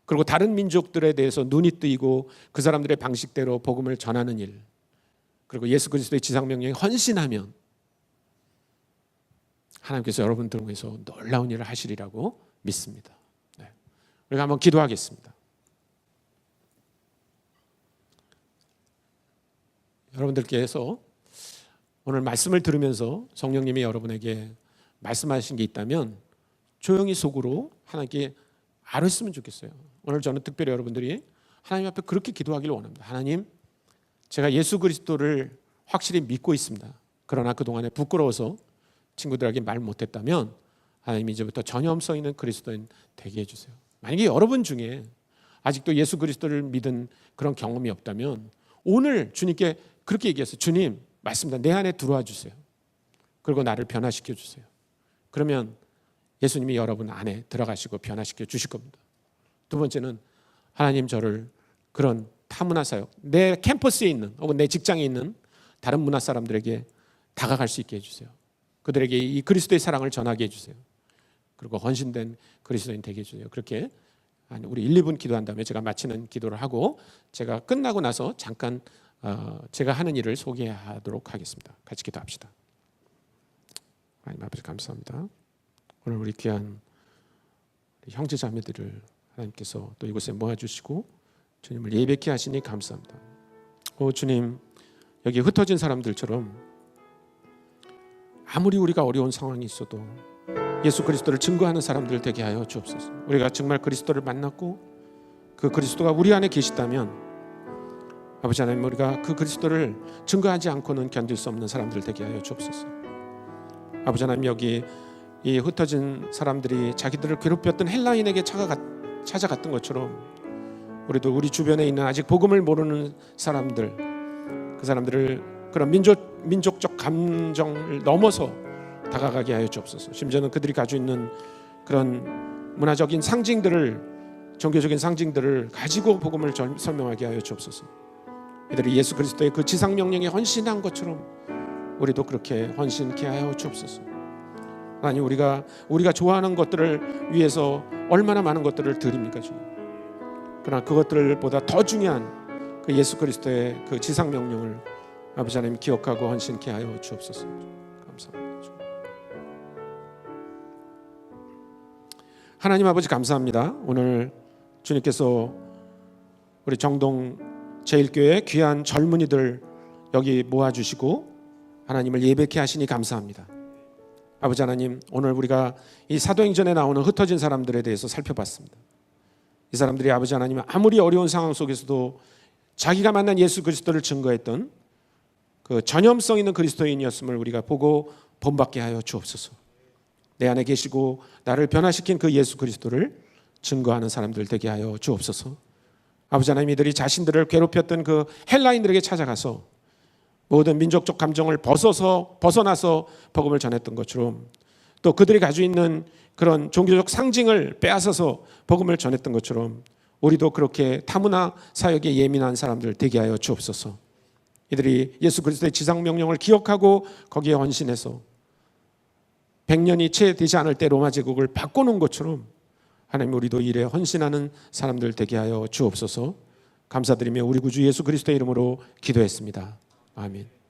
그리고 다른 민족들에 대해서 눈이 뜨이고 그 사람들의 방식대로 복음을 전하는 일, 그리고 예수 그리스도의 지상명령에 헌신하면 하나님께서 여러분들을 통해서 놀라운 일을 하시리라고 믿습니다. 네. 우리가 한번 기도하겠습니다. 여러분들께서 오늘 말씀을 들으면서 성령님이 여러분에게 말씀하신 게 있다면 조용히 속으로 하나님께 알았으면 좋겠어요. 오늘 저는 특별히 여러분들이 하나님 앞에 그렇게 기도하기를 원합니다. 하나님, 제가 예수 그리스도를 확실히 믿고 있습니다. 그러나 그동안에 부끄러워서 친구들에게 말 못했다면 하나님 이제부터 전염성 있는 그리스도인 되게 해주세요. 만약에 여러분 중에 아직도 예수 그리스도를 믿은 그런 경험이 없다면 오늘 주님께 그렇게 얘기했어요. 주님, 맞습니다. 내 안에 들어와 주세요. 그리고 나를 변화시켜 주세요. 그러면 예수님이 여러분 안에 들어가시고 변화시켜 주실 겁니다. 두 번째는 하나님 저를 그런 타문화 사역, 내 캠퍼스에 있는 혹은 내 직장에 있는 다른 문화 사람들에게 다가갈 수 있게 해주세요. 그들에게 이 그리스도의 사랑을 전하게 해주세요. 그리고 헌신된 그리스도인 되게 해주세요. 그렇게 우리 1, 2분 기도한 다음에 제가 마치는 기도를 하고 제가 끝나고 나서 잠깐 제가 하는 일을 소개하도록 하겠습니다. 같이 기도합시다. 하나님 아버지 감사합니다. 오늘 우리 귀한 형제 자매들을 하나님께서 또 이곳에 모아주시고 주님을 예배케 하시니 감사합니다. 오 주님, 여기 흩어진 사람들처럼 아무리 우리가 어려운 상황이 있어도 예수 그리스도를 증거하는 사람들 되게 하여 주옵소서. 우리가 정말 그리스도를 만났고 그 그리스도가 우리 안에 계시다면 아버지 하나님, 우리가 그 그리스도를 증거하지 않고는 견딜 수 없는 사람들 되게 하여 주옵소서. 아버지 하나님, 여기 이 흩어진 사람들이 자기들을 괴롭혔던 헬라인에게 찾아갔던 것처럼 우리도 우리 주변에 있는 아직 복음을 모르는 사람들, 그 사람들을 그런 민족적 감정을 넘어서 다가가게 하여 주옵소서. 심지어는 그들이 가지고 있는 그런 문화적인 상징들을, 종교적인 상징들을 가지고 복음을 설명하게 하여 주옵소서. 이들이 예수 그리스도의 그 지상 명령에 헌신한 것처럼 우리도 그렇게 헌신케 하여 주옵소서. 하나님, 우리가 좋아하는 것들을 위해서 얼마나 많은 것들을 드립니까 주님. 그러나 그것들보다 더 중요한 그 예수 그리스도의 그 지상 명령을 아버지 하나님 기억하고 헌신케 하여 주옵소서. 감사합니다. 주님. 하나님 아버지 감사합니다. 오늘 주님께서 우리 정동 제1교회 귀한 젊은이들 여기 모아주시고 하나님을 예배케 하시니 감사합니다. 아버지 하나님, 오늘 우리가 이 사도행전에 나오는 흩어진 사람들에 대해서 살펴봤습니다. 이 사람들이 아버지 하나님 아무리 어려운 상황 속에서도 자기가 만난 예수 그리스도를 증거했던 그 전염성 있는 그리스도인이었음을 우리가 보고 본받게 하여 주옵소서. 내 안에 계시고 나를 변화시킨 그 예수 그리스도를 증거하는 사람들 되게 하여 주옵소서. 아버지 하나님, 이들이 자신들을 괴롭혔던 그 헬라인들에게 찾아가서 모든 민족적 감정을 벗어나서 복음을 전했던 것처럼, 또 그들이 가지고 있는 그런 종교적 상징을 빼앗아서 복음을 전했던 것처럼 우리도 그렇게 타문화 사역에 예민한 사람들 되게 하여 주옵소서. 이들이 예수 그리스도의 지상 명령을 기억하고 거기에 헌신해서 100년이 채 되지 않을 때 로마 제국을 바꿔놓은 것처럼 하나님 우리도 일에 헌신하는 사람들 되게 하여 주옵소서. 감사드리며 우리 구주 예수 그리스도의 이름으로 기도했습니다. 아멘.